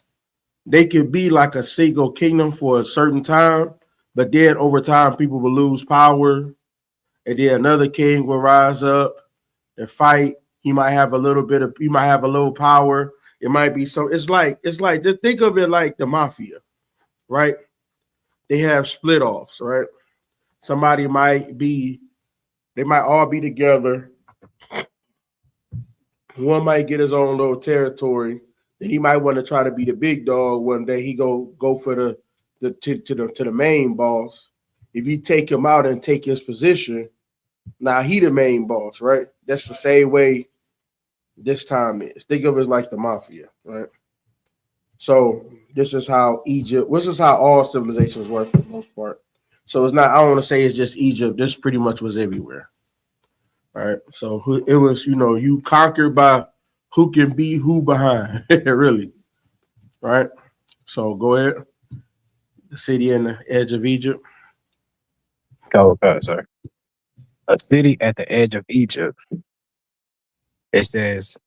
Speaker 11: they could be like a Sego kingdom for a certain time, but then over time people will lose power, and then another king will rise up and fight. He might have a little power. It might be so. It's like just think of it like the mafia, right? They have split offs, right? They might all be together. One might get his own little territory. Then he might want to try to be the big dog one day. He go for to the main boss. If you take him out and take his position, now he the main boss, right? That's the same way this time is. Think of it like the mafia, right? So this is how Egypt. This is how all civilizations work for the most part. So it's not. I don't want to say it's just Egypt. This pretty much was everywhere. All right. So it was. You conquered by who can be who behind. Really. Right. So go ahead. The city in the edge of Egypt.
Speaker 12: Go, sir. A city at the edge of Egypt. It says,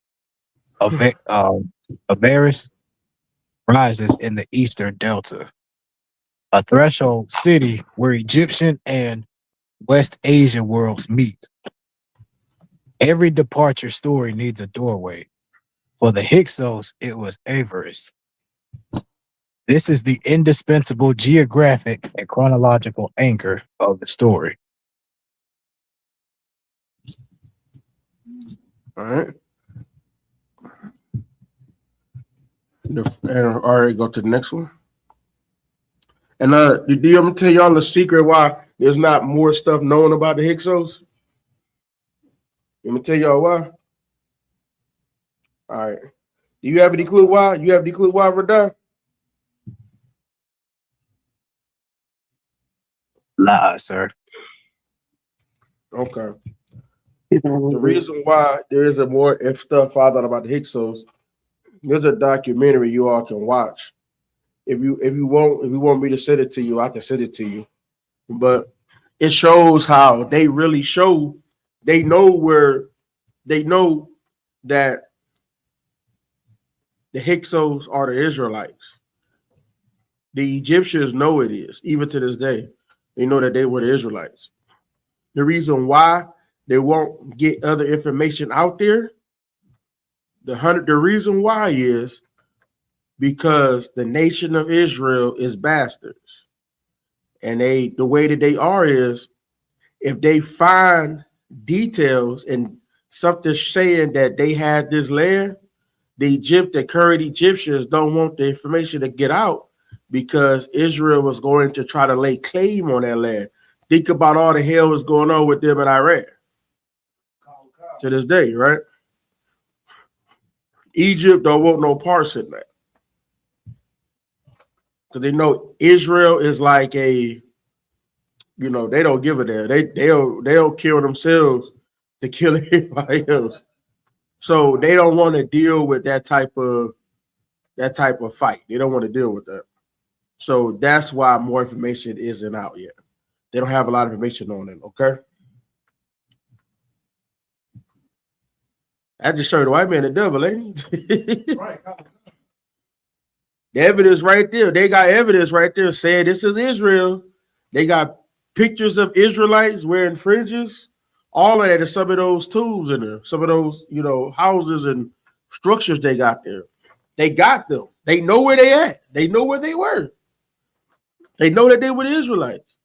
Speaker 12: Avaris rises in the eastern delta. A threshold city where Egyptian and West Asian worlds meet. Every departure story needs a doorway. For the Hyksos, it was Avaris. This is the indispensable geographic and chronological anchor of the story.
Speaker 11: All right. All right, go to the next one. And did you ever tell y'all the secret why there's not more stuff known about the Hyksos? Let me tell y'all why. All right. Do you have any clue why? You have any clue why, Radha?
Speaker 12: Nah, sir.
Speaker 11: Okay. The reason why there isn't more stuff found out about the Hyksos, there's a documentary you all can watch. If you want me to send it to you, I can send it to you. But it shows how they really show. They know that the Hyksos are the Israelites. The Egyptians know it is, even to this day. They know that they were the Israelites. The reason why they won't get other information out there, the reason why is because the nation of Israel is bastards. And the way that they are is if they find details and something saying that they had this land, the current Egyptians don't want the information to get out because Israel was going to try to lay claim on that land. Think about all the hell that's going on with them in Iraq to this day, right? Egypt don't want no parts in that because they know Israel is like they don't give a damn. They'll kill themselves to kill everybody else. So they don't want to deal with that type of fight. They don't want to deal with that. So that's why more information isn't out yet. They don't have a lot of information on it. Okay. I just showed the white man the devil, ain't it? Right. The evidence right there. They got evidence right there saying this is Israel. They got pictures of Israelites wearing fringes. All of that is some of those tools in there. Some of those, houses and structures they got there. They got them. They know where they at. They know where they were. They know that they were the Israelites.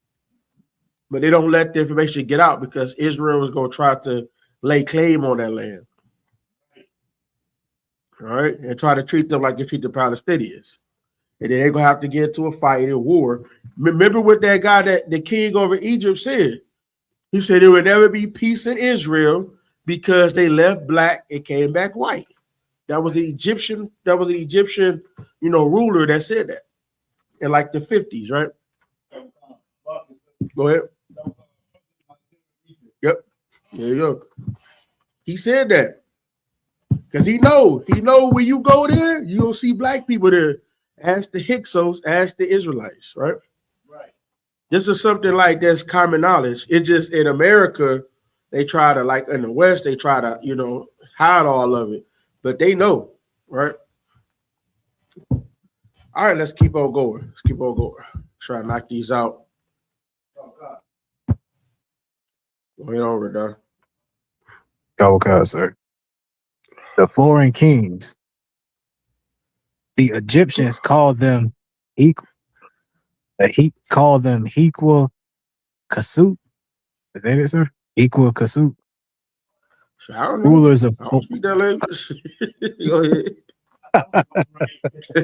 Speaker 11: But they don't let the information get out because Israel was going to try to lay claim on that land. All right, and try to treat them like they treat the Palestinians. And then they're going to have to get into a fight and a war. Remember what that guy, the king over Egypt said? He said there would never be peace in Israel because they left black and came back white. That was an Egyptian, ruler that said that in like the 50s, right? Go ahead. Yep. There you go. He said that. Because he know when you go there, you'll see black people there. Ask the Hyksos, ask the Israelites, right? Right. This is something like that's common knowledge. It's just in America, they try to, like in the West, they try to, hide all of it. But they know, right? All right, let's keep on going. Try to knock these out. Go ahead on, Radar.
Speaker 12: Okay, sir. The foreign kings. The Egyptians called them equal. He called them equal kasut. Is that it, sir? Equal kasut.
Speaker 11: I don't know.
Speaker 12: Rulers of
Speaker 11: I don't speak that language. Go ahead.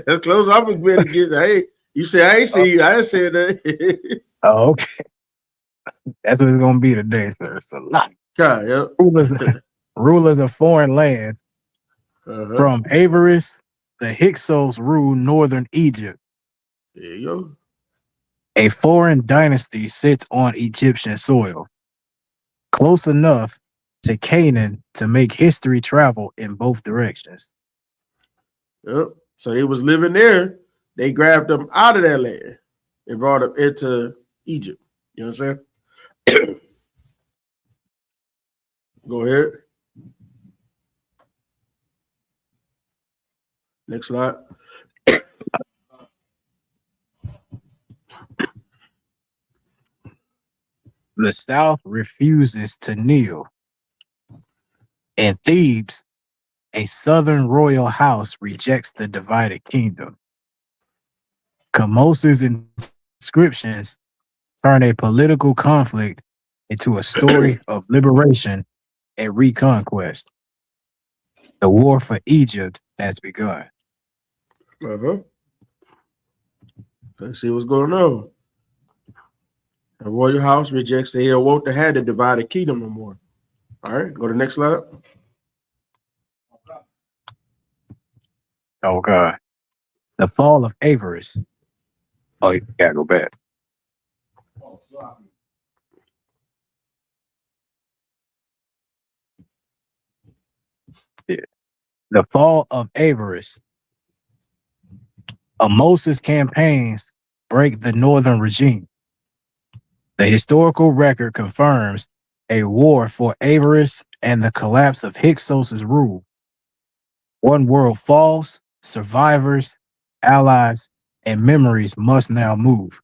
Speaker 11: As close as I'm going to get. Hey, you say I ain't see you. I ain't said that.
Speaker 12: Oh, okay. That's what it's gonna be today, sir. It's a lot.
Speaker 11: God, yep.
Speaker 12: Rulers of foreign lands from Avaris the Hyksos ruled northern Egypt.
Speaker 11: There you go.
Speaker 12: A foreign dynasty sits on Egyptian soil, close enough to Canaan to make history travel in both directions.
Speaker 11: Yep. So he was living there. They grabbed him out of that land and brought him into Egypt. You know what I'm saying? Go ahead. Next slide.
Speaker 12: The South refuses to kneel. In Thebes, a southern royal house rejects the divided kingdom. Kamos's inscriptions turn a political conflict into a story of liberation and reconquest. The war for Egypt has begun.
Speaker 11: Let's see what's going on. The royal house rejects they don't want to have the divided kingdom no more. All right, go to the next slide.
Speaker 12: Oh God. The fall of avarice. Oh, you gotta go back. Yeah. The fall of avarice. Moses' campaigns break the northern regime. The historical record confirms a war for avarice and the collapse of Hyksos' rule. One world falls, survivors, allies, and memories must now move.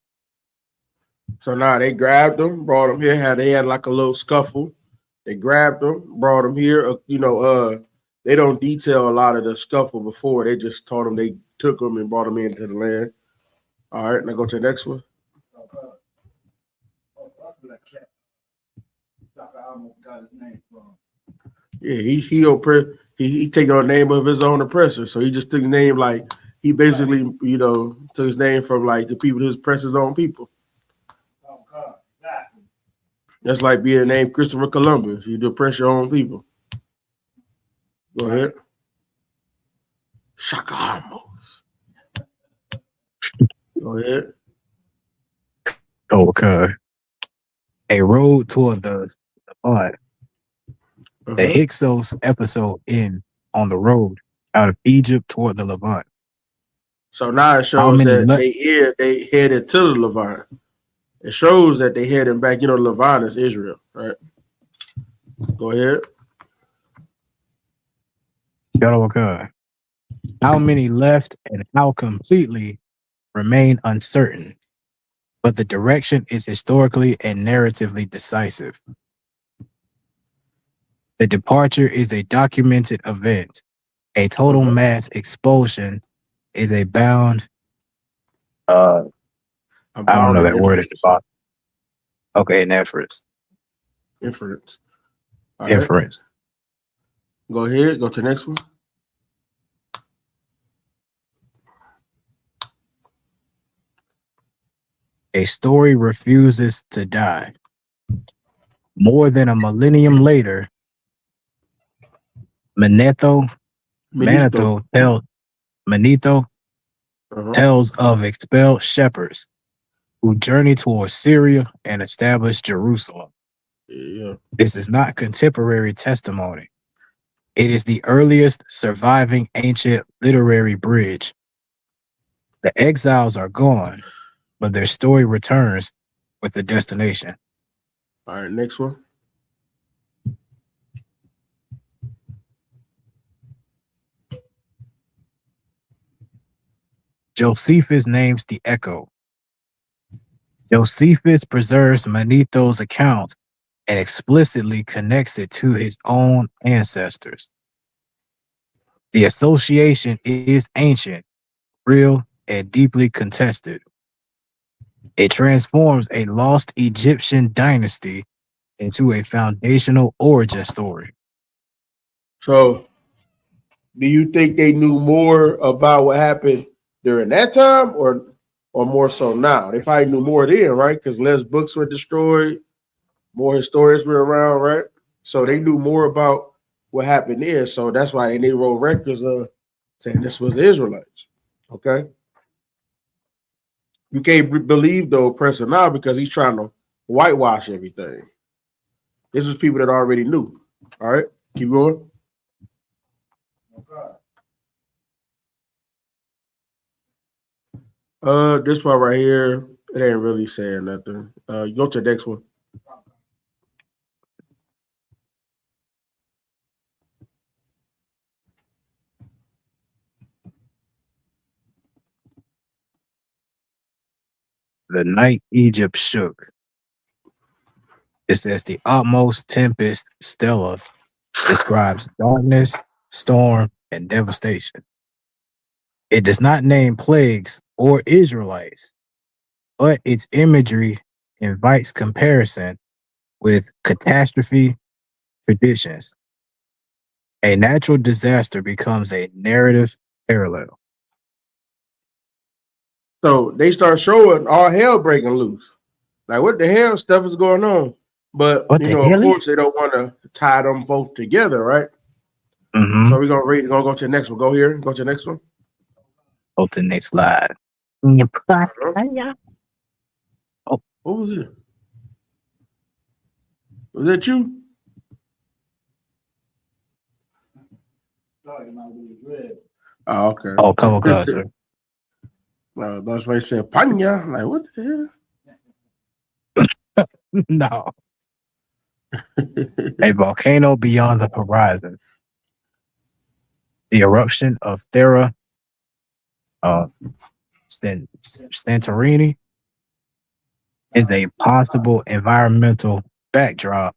Speaker 11: So now they grabbed him, brought him here. They had like a little scuffle. They grabbed him, brought him here. They don't detail a lot of the scuffle before. They just told him they took him and brought him into the land. All right, now go to the next one. Yeah, he take on the name of his own oppressor. So he just took his name like he basically, took his name from like the people who oppress his own people. That's like being named Christopher Columbus. You oppress your own people. Go ahead. Shaka Amos. Go ahead.
Speaker 12: Okay. A road toward the Levant. The Hyksos episode end on the road out of Egypt toward the Levant.
Speaker 11: So now it shows that they headed to the Levant. It shows that they heading back. The Levant is Israel, right? Go ahead.
Speaker 12: Okay. How many left and how completely remain uncertain, but the direction is historically and narratively decisive. The departure is a documented event. A total mass expulsion is a bound. I don't know that word is about. Okay, an inference.
Speaker 11: Inference. All
Speaker 12: inference.
Speaker 11: Right. Go ahead. Go to the next one.
Speaker 12: A story refuses to die. More than a millennium later, Manetho tells of expelled shepherds who journeyed towards Syria and established Jerusalem.
Speaker 11: Yeah.
Speaker 12: This is not contemporary testimony. It is the earliest surviving ancient literary bridge. The exiles are gone, but their story returns with the destination.
Speaker 11: All right, next one.
Speaker 12: Josephus names the echo. Josephus preserves Manetho's account and explicitly connects it to his own ancestors. The association is ancient, real, and deeply contested. It transforms a lost Egyptian dynasty into a foundational origin story.
Speaker 11: So, do you think they knew more about what happened during that time or more so now? They probably knew more then, right? Because less books were destroyed, more historians were around, right? So they knew more about what happened there. So that's why they wrote records of saying this was the Israelites. Okay. You can't believe the oppressor now because he's trying to whitewash everything. This was people that already knew. All right, keep going. This part right here, it ain't really saying nothing. You go to the next one.
Speaker 12: The night Egypt shook. It says the utmost tempest stellar describes darkness, storm, and devastation. It does not name plagues or Israelites, but its imagery invites comparison with catastrophe traditions. A natural disaster becomes a narrative parallel.
Speaker 11: So they start showing all hell breaking loose. Like, what the hell stuff is going on? But,
Speaker 12: What
Speaker 11: you
Speaker 12: the
Speaker 11: know,
Speaker 12: hell
Speaker 11: of
Speaker 12: is-
Speaker 11: course, they don't want to tie them both together, right?
Speaker 12: Mhm.
Speaker 11: So we're going to go to the next one. Go here. Go to the next one.
Speaker 12: Go to the next slide.
Speaker 11: Oh, what was it? Was that you? Oh, okay.
Speaker 12: Oh, come on, God, sir.
Speaker 11: That's why he said Panya. Like, what the
Speaker 12: hell? No. A volcano beyond the horizon. The eruption of Thera Santorini is a possible environmental backdrop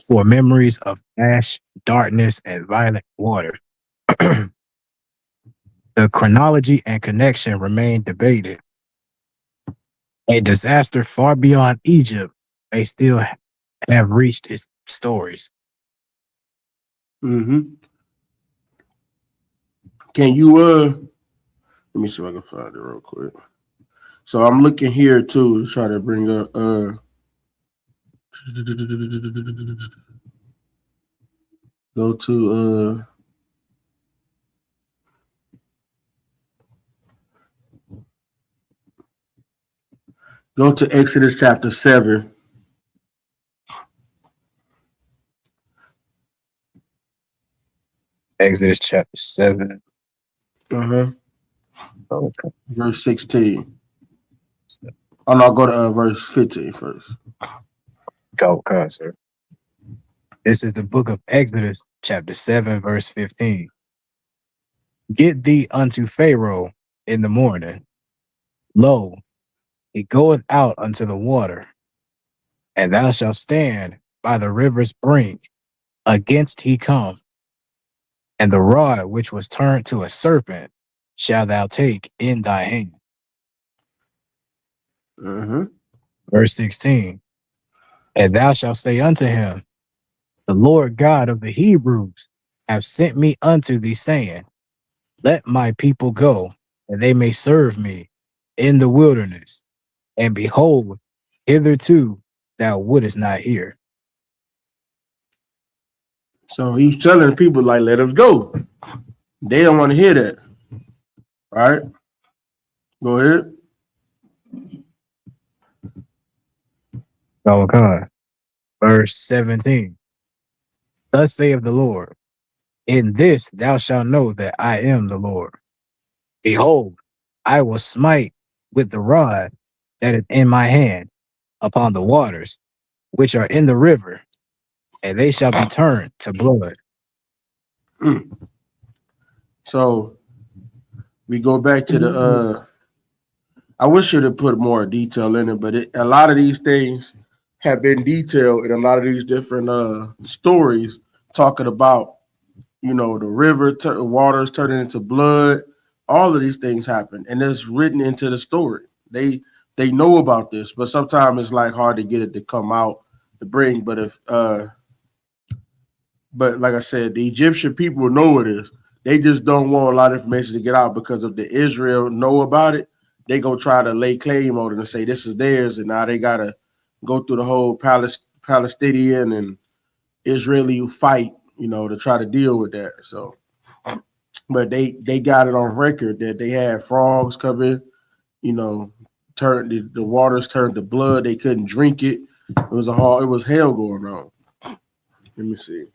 Speaker 12: for memories of ash, darkness, and violent water. The chronology and connection remain debated. A disaster far beyond Egypt may still have reached its stories.
Speaker 11: Mm-hmm. Can you let me see if I can find it real quick. So I'm looking here too to try to bring up go to go to Exodus chapter 7.
Speaker 12: Exodus chapter 7.
Speaker 11: Okay. Verse 16. Oh no, go to verse 15 first.
Speaker 12: Go, sir. This is the book of Exodus, chapter 7, verse 15. Get thee unto Pharaoh in the morning. Lo, he goeth out unto the water, and thou shalt stand by the river's brink against he come. And the rod which was turned to a serpent shalt thou take in thy hand.
Speaker 11: Mm-hmm.
Speaker 12: Verse 16. And thou shalt say unto him, the Lord God of the Hebrews have sent me unto thee, saying, let my people go, that they may serve me in the wilderness. And behold, hitherto thou wouldest not hear.
Speaker 11: So he's telling people, like, let us go. They don't want to hear that. All right. Go ahead.
Speaker 12: Oh, God. Verse 17. Thus saith the Lord, in this thou shalt know that I am the Lord. Behold, I will smite with the rod that is in my hand upon the waters which are in the river, and they shall be turned to blood.
Speaker 11: So we go back to the I wish you'd have put more detail in it, but a lot of these things have been detailed in a lot of these different stories talking about, you know, the river waters turning into blood. All of these things happen, and it's written into the story. They know about this, but sometimes it's like hard to get it to come out to bring. But if but like I said, the Egyptian people know it is. They just don't want a lot of information to get out because if the Israel know about it, they gonna try to lay claim on it and say this is theirs, and now they gotta go through the whole Palestinian and Israeli fight, you know, to try to deal with that. So but they got it on record that they had frogs come in, you know, turned the waters turned to blood. They couldn't drink it. It was hell going on. Let me see.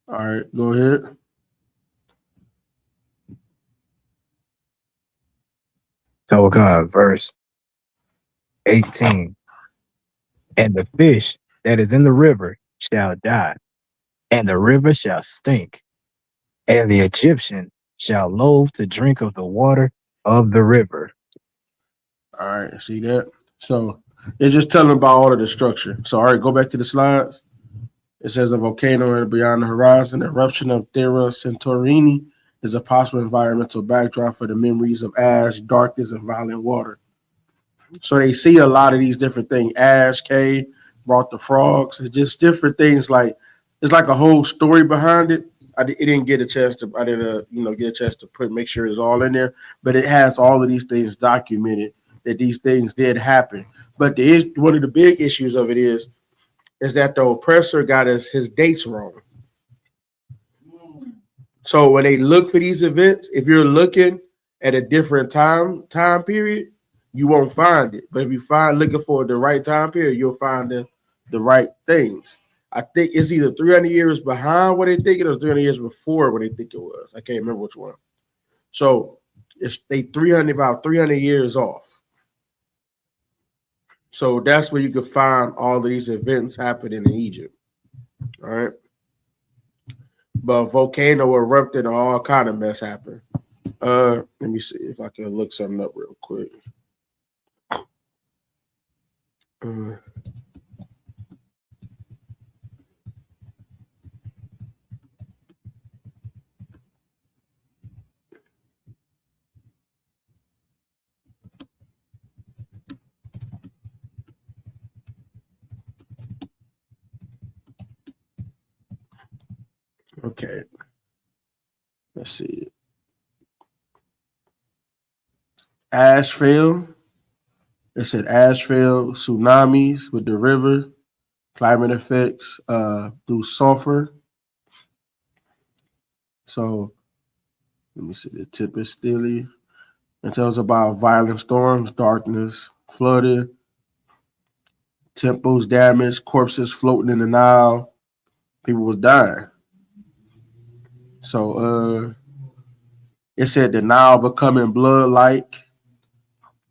Speaker 11: All right, go ahead.
Speaker 12: So God, verse 18. And the fish that is in the river shall die, and the river shall stink, and the Egyptian shall loathe to drink of the water of the river.
Speaker 11: All right, see that? So it's just telling about all of the structure. So all right, go back to the slides. It says a volcano beyond the horizon. Eruption of Thera Santorini is a possible environmental backdrop for the memories of ash, darkness, and violent water. So they see a lot of these different things. Ash cave brought the frogs. It's just different things. Like it's like a whole story behind it. It didn't get a chance to. I didn't, get a chance to make sure it's all in there. But it has all of these things documented that these things did happen. But one of the big issues of it is that the oppressor got his dates wrong. So when they look for these events, if you're looking at a different time period, you won't find it. But if you looking for the right time period, you'll find the right things. I think it's either 300 years behind what they think it was, 300 years before what they think it was. I can't remember which one. So they about 300 years off. So that's where you can find all of these events happening in Egypt. All right. But volcano erupted and all kind of mess happened. Let me see if I can look something up real quick. Okay. Let's see. Ash fell. It said ash fell, tsunamis with the river, climate effects through sulfur. So let me see. The tip is stilly. It tells about violent storms, darkness, flooding, temples damaged, corpses floating in the Nile. People was dying. So it said the Nile becoming blood-like,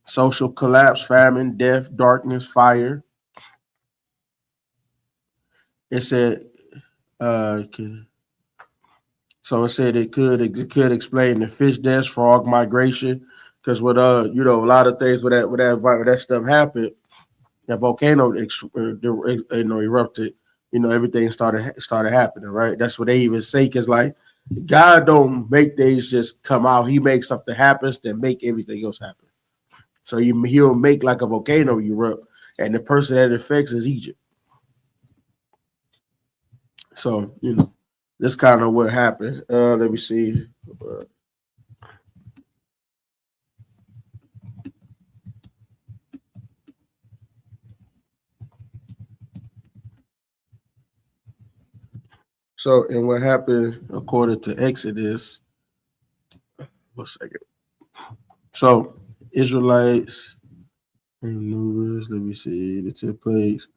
Speaker 11: social collapse, famine, death, darkness, fire. It said so it said it could explain the fish deaths, frog migration, because with a lot of things with that stuff happened, that volcano erupted, everything started happening, right? That's what they even say, because like God don't make things just come out. He makes something happen to make everything else happen. So he'll make like a volcano erupt, and the person that it affects is Egypt. So, that's kind of what happened. Let me see. So, and what happened according to Exodus, 1 second. So, Israelites, let me see, the 10 plagues.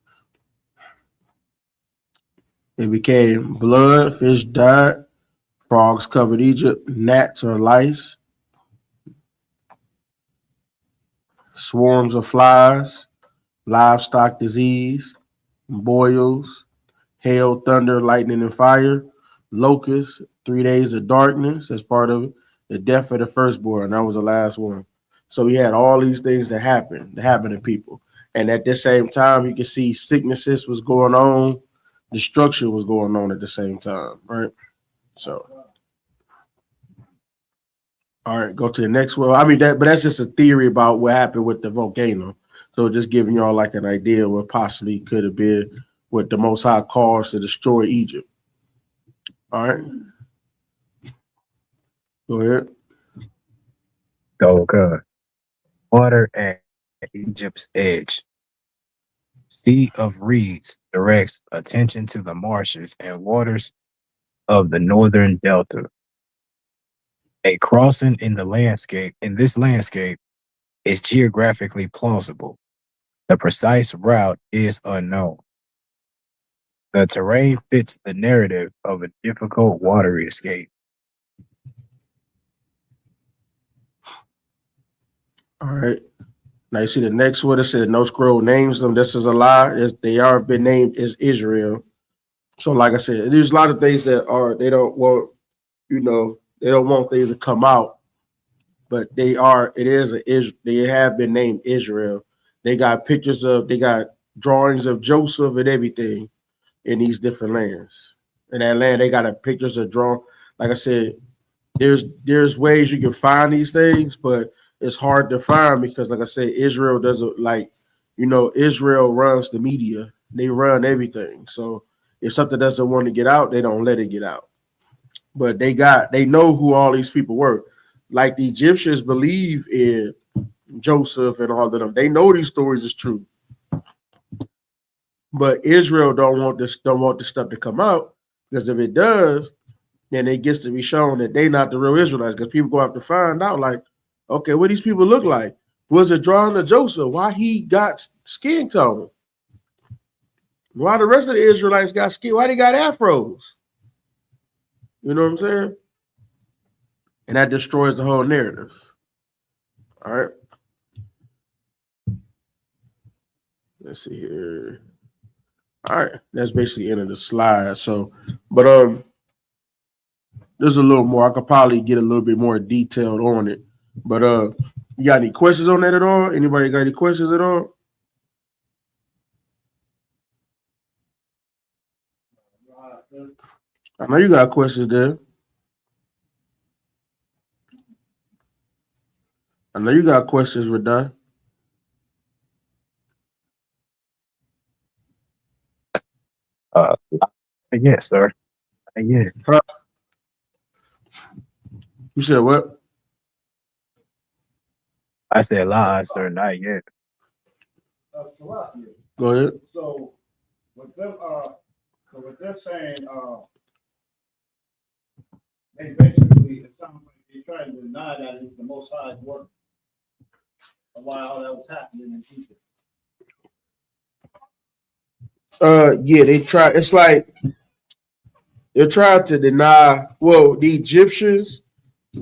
Speaker 11: It became blood, fish died, frogs covered Egypt, gnats or lice, swarms of flies, livestock disease, boils, hail, thunder, lightning, and fire, locusts, 3 days of darkness as part of it, the death of the firstborn. That was the last one. So we had all these things that happened to people. And at the same time, you can see sicknesses was going on, destruction was going on at the same time, right? So, all right, go to the next one. I mean, but that's just a theory about what happened with the volcano. So just giving y'all like an idea what possibly could have been what the Most High caused to destroy Egypt. All right. Go ahead.
Speaker 12: Oh God. Water at Egypt's edge. Sea of Reeds directs attention to the marshes and waters of the northern delta. A crossing in this landscape is geographically plausible. The precise route is unknown. The terrain fits the narrative of a difficult water escape.
Speaker 11: All right. Now you see the next one. It said no scroll names them. This is a lie. They are been named as Israel. So like I said, there's a lot of things that are they don't want, they don't want things to come out, but they have been named Israel. They got they got drawings of Joseph and everything in these different lands. In that land, they got pictures of drawn. Like I said, there's ways you can find these things, but it's hard to find because, like I said, Israel doesn't Israel runs the media. They run everything. So if something doesn't want to get out, they don't let it get out. But they know who all these people were. Like the Egyptians believe in Joseph and all of them. They know these stories is true. But Israel don't want this stuff to come out, because if it does, then it gets to be shown that they not the real Israelites, because people go have to find out, like, okay, what these people look like. Was it drawing to Joseph? Why he got skin tone? Why the rest of the Israelites got skin? Why they got afros? You know what I'm saying? And that destroys the whole narrative. All right. Let's see here. All right, that's basically the end of the slide. So, but there's a little more. I could probably get a little bit more detailed on it. But you got any questions on that at all? Anybody got any questions at all? I know you got questions there. I know you got questions, Radon.
Speaker 12: Yes, sir. Yeah.
Speaker 11: You said what?
Speaker 12: I said lies, sir, not yet.
Speaker 11: Go ahead.
Speaker 13: So what they're saying, they basically, it sounds like they're trying to deny that it's the Most High's work of why all that was happening in Egypt.
Speaker 11: Yeah, they try. It's like they're trying to deny. Well, the Egyptians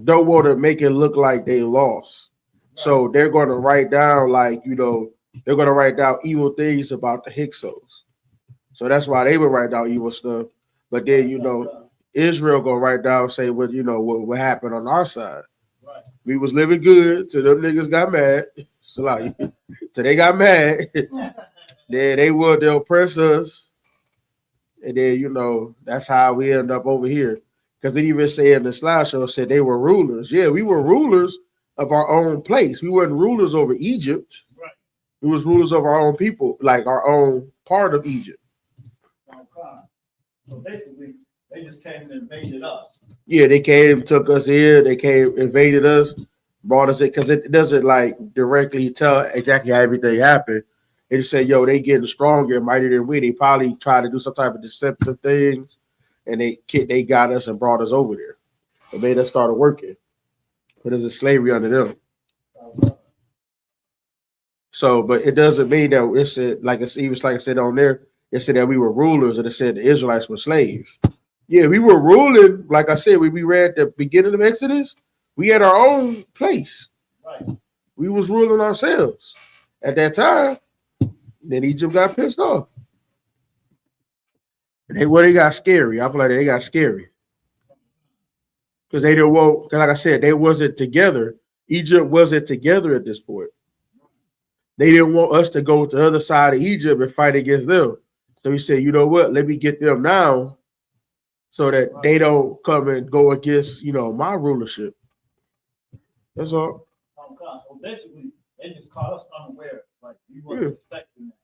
Speaker 11: don't want to make it look like they lost, so they're going to write down, like, they're going to write down evil things about the Hyksos. So that's why they would write down evil stuff. But then Israel gonna write down, say what happened on our side. Right. We was living good till them niggas got mad. So like, till they got mad. Then they'll oppress us, and then that's how we end up over here. Because they even say in the slideshow, said they were rulers. Yeah, we were rulers of our own place. We weren't rulers over Egypt. Right. We was rulers of our own people, like our own part of Egypt.
Speaker 13: So basically, they just came and invaded us.
Speaker 11: Yeah, they came, took us here. They came, invaded us, brought us in, because it doesn't like directly tell exactly how everything happened. It just said, they getting stronger and mightier than we. They probably tried to do some type of deceptive things, and they got us and brought us over there. They made us start working. But there's a slavery under them. So, but it doesn't mean that it said, like I said on there, it said that we were rulers, and it said the Israelites were slaves. Yeah, we were ruling. Like I said, we read the beginning of Exodus, we had our own place. Right. We was ruling ourselves at that time. Then Egypt got pissed off. They got scary. I feel like they got scary. Because they didn't want, because like I said, they wasn't together. Egypt wasn't together at this point. They didn't want us to go to the other side of Egypt and fight against them. So he said, you know what? Let me get them now so that they don't come and go against, my rulership. That's all.
Speaker 13: So basically, they just caught us unaware. Like, we weren't expecting that.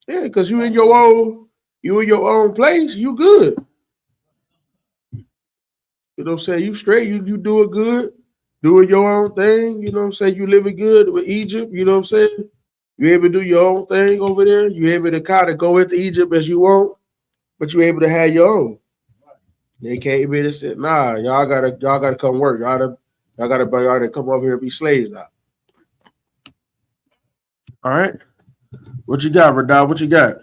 Speaker 11: Yeah, because you in your own place, you good. You know what I'm saying? You straight, you doing good, doing your own thing. You know what I'm saying? You living good with Egypt, you know what I'm saying? You able to do your own thing over there. You able to kind of go into Egypt as you want, but you able to have your own. They can't be to say, nah, y'all gotta come work. Y'all gotta come over here and be slaves now. All right. What you got, Radar? What you got?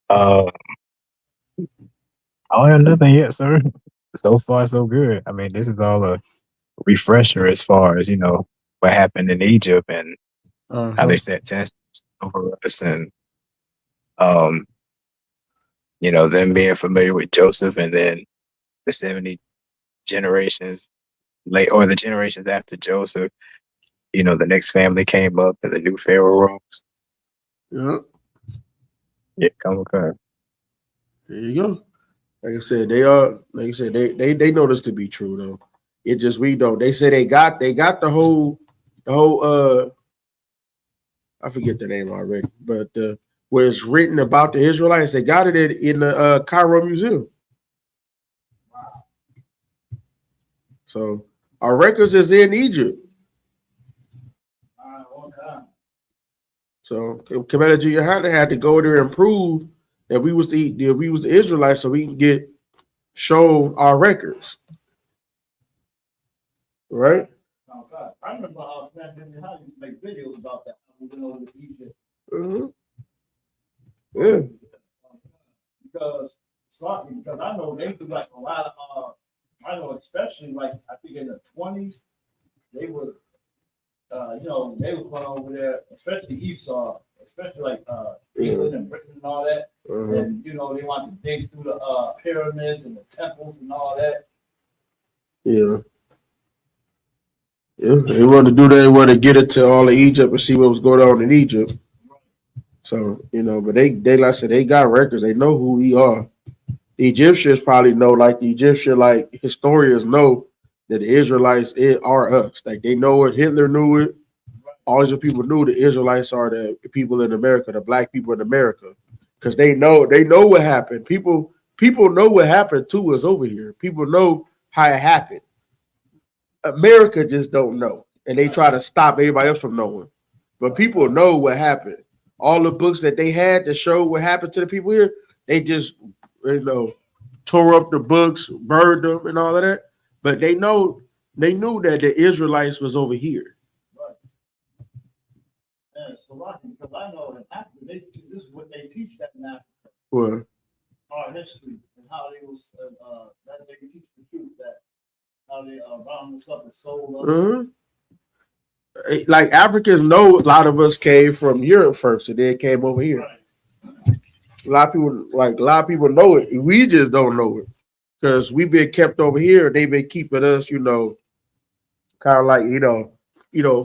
Speaker 12: I don't have nothing yet, sir. So far, so good. I mean, this is all a refresher as far as, what happened in Egypt and how they set tests over us and, um, them being familiar with Joseph and then the 70 generations late or the generations after Joseph, the next family came up and the new Pharaoh rose.
Speaker 11: Yeah.
Speaker 12: Yeah, come okay.
Speaker 11: There you go. Like I said, they are. Like I said, they know this to be true though. It just we don't. They say they got the whole. I forget the name already, but where it's written about the Israelites, they got it in the Cairo Museum. So our records is in Egypt. So Commander Junior Hunter had to go there and prove that we was the Israelites, so we can get shown our records. Right?
Speaker 13: I remember how Commander used to make videos about that. We went over to Egypt.
Speaker 11: Mm-hmm. Yeah.
Speaker 13: Because I know they do like a lot of I know especially like I think in the 20s they were they were going over there, especially Esau, especially like England and Britain and all that. And they want to dig through the pyramids and the temples and all that.
Speaker 11: Yeah. Yeah, they want to do that. They want to get it to all of Egypt and see what was going on in Egypt. So, but they like I said, they got records. They know who we are. The Egyptians probably know, like the Egyptian, like historians know that the Israelites are us. Like they know it. Hitler knew it. All these people knew the Israelites are the people in America, the black people in America, because they know what happened. People know what happened to us over here. People know how it happened. America just don't know, and they try to stop everybody else from knowing. But people know what happened. All the books that they had to show what happened to the people here, they just tore up the books, burned them, and all of that. But they knew that the Israelites was over here.
Speaker 13: And so because I know in Africa, this is what they teach that in Africa.
Speaker 11: What?
Speaker 13: Our history and how they was that they teach the truth that how they bound us up and sold us.
Speaker 11: Like Africans know a lot of us came from Europe first, and then came over here. Right. A lot of people know it. We just don't know it because we've been kept over here. They've been keeping us, kind of like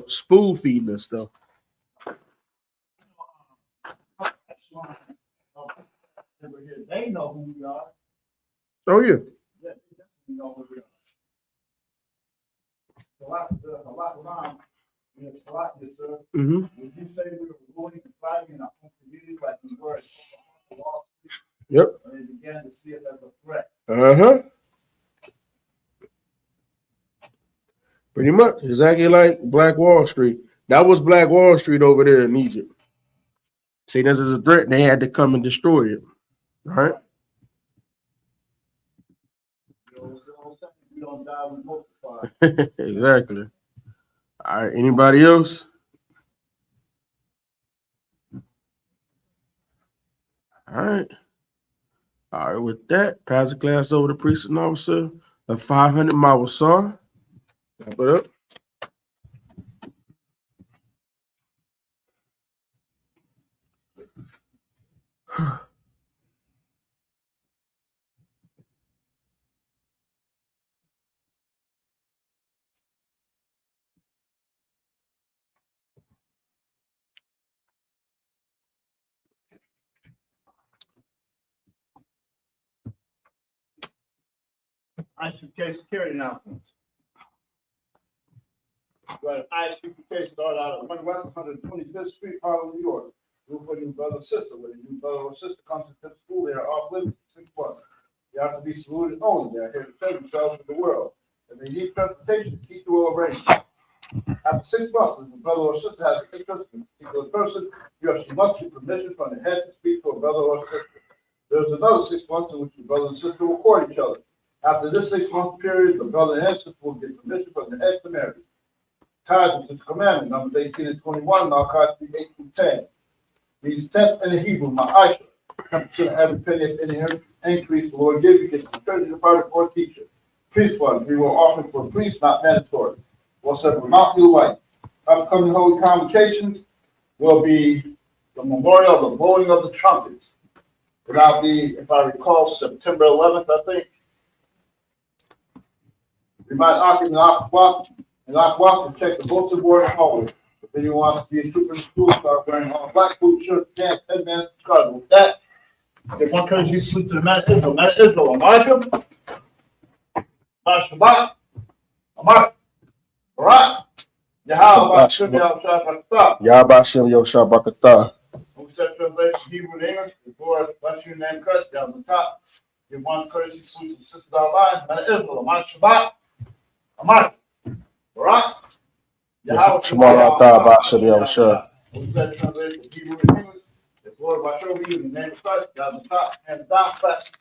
Speaker 11: spoon feeding us stuff.
Speaker 13: They know who we are.
Speaker 11: Oh yeah.
Speaker 13: They know who we are. A lot around. It's a lot, yes, sir.
Speaker 11: Mm-hmm.
Speaker 13: Would you say we were going to fight in our own community like we were at Wall Street?
Speaker 11: Yep.
Speaker 13: And they began to see it as a threat.
Speaker 11: Pretty much. Exactly like Black Wall Street. That was Black Wall Street over there in Egypt. See, this is a threat. They had to come and destroy it. All right.
Speaker 13: We don't die, we multiply.
Speaker 11: Exactly. All right. Anybody else? All right. All right. With that, pass the class over to priest and officer. A 500 mile saw. Wrap it up.
Speaker 13: ISUPK security announcements. Right, ISUPK started out at 1 West 125th Street, Harlem, New York. Group for new brother and sister. When a new brother or sister comes to the school, they are off limits to 6 months. They have to be saluted only. They are here to save themselves in the world. If
Speaker 14: they need transportation, keep the oil range. After 6 months, if a brother or sister has an interest in a particular person, you must get permission from the head to speak to a brother or sister. There's another 6 months in which the brother and sister will court each other. After this 6-month period, the brother and sister will get permission from the head to marry. Tithes is a commandment, Numbers 18 and 21, Malachi 3, 8 through 10. These 10th in the Hebrew, Ma'asha, 10% of every penny of any increase the Lord gives you gets the treasury department or teacher. Priest fund, we will offer for a priest, not mandatory. Whatsoever amount you like. Upcoming holy convocations will be the memorial of the blowing of the trumpets. That'll be, if I recall, September 11th, I think. We might occupy an aqua to check the bulletin board and hallway. If anyone wants to be a trooper in school, start wearing all black boots, shirts, pants, headbands, scarves. With that, get one courtesy salute to the man of Israel. Man of Israel, Elijah, Shabbat, Amak, Barak, Yahweh, Shem Yahweh,
Speaker 11: Yahweh Shem Yahweh Barakatah.
Speaker 14: When we set translation Hebrew and English, before let's your name cut down the top, give one courtesy salute to the sister online, Man of Israel, Amak, Shabbat, Amak, Barak, Yahweh,
Speaker 11: Shem Yahweh.
Speaker 14: When we set translation Hebrew and English, it's Lord, by show me in the name of Christ, down the top, and down flat.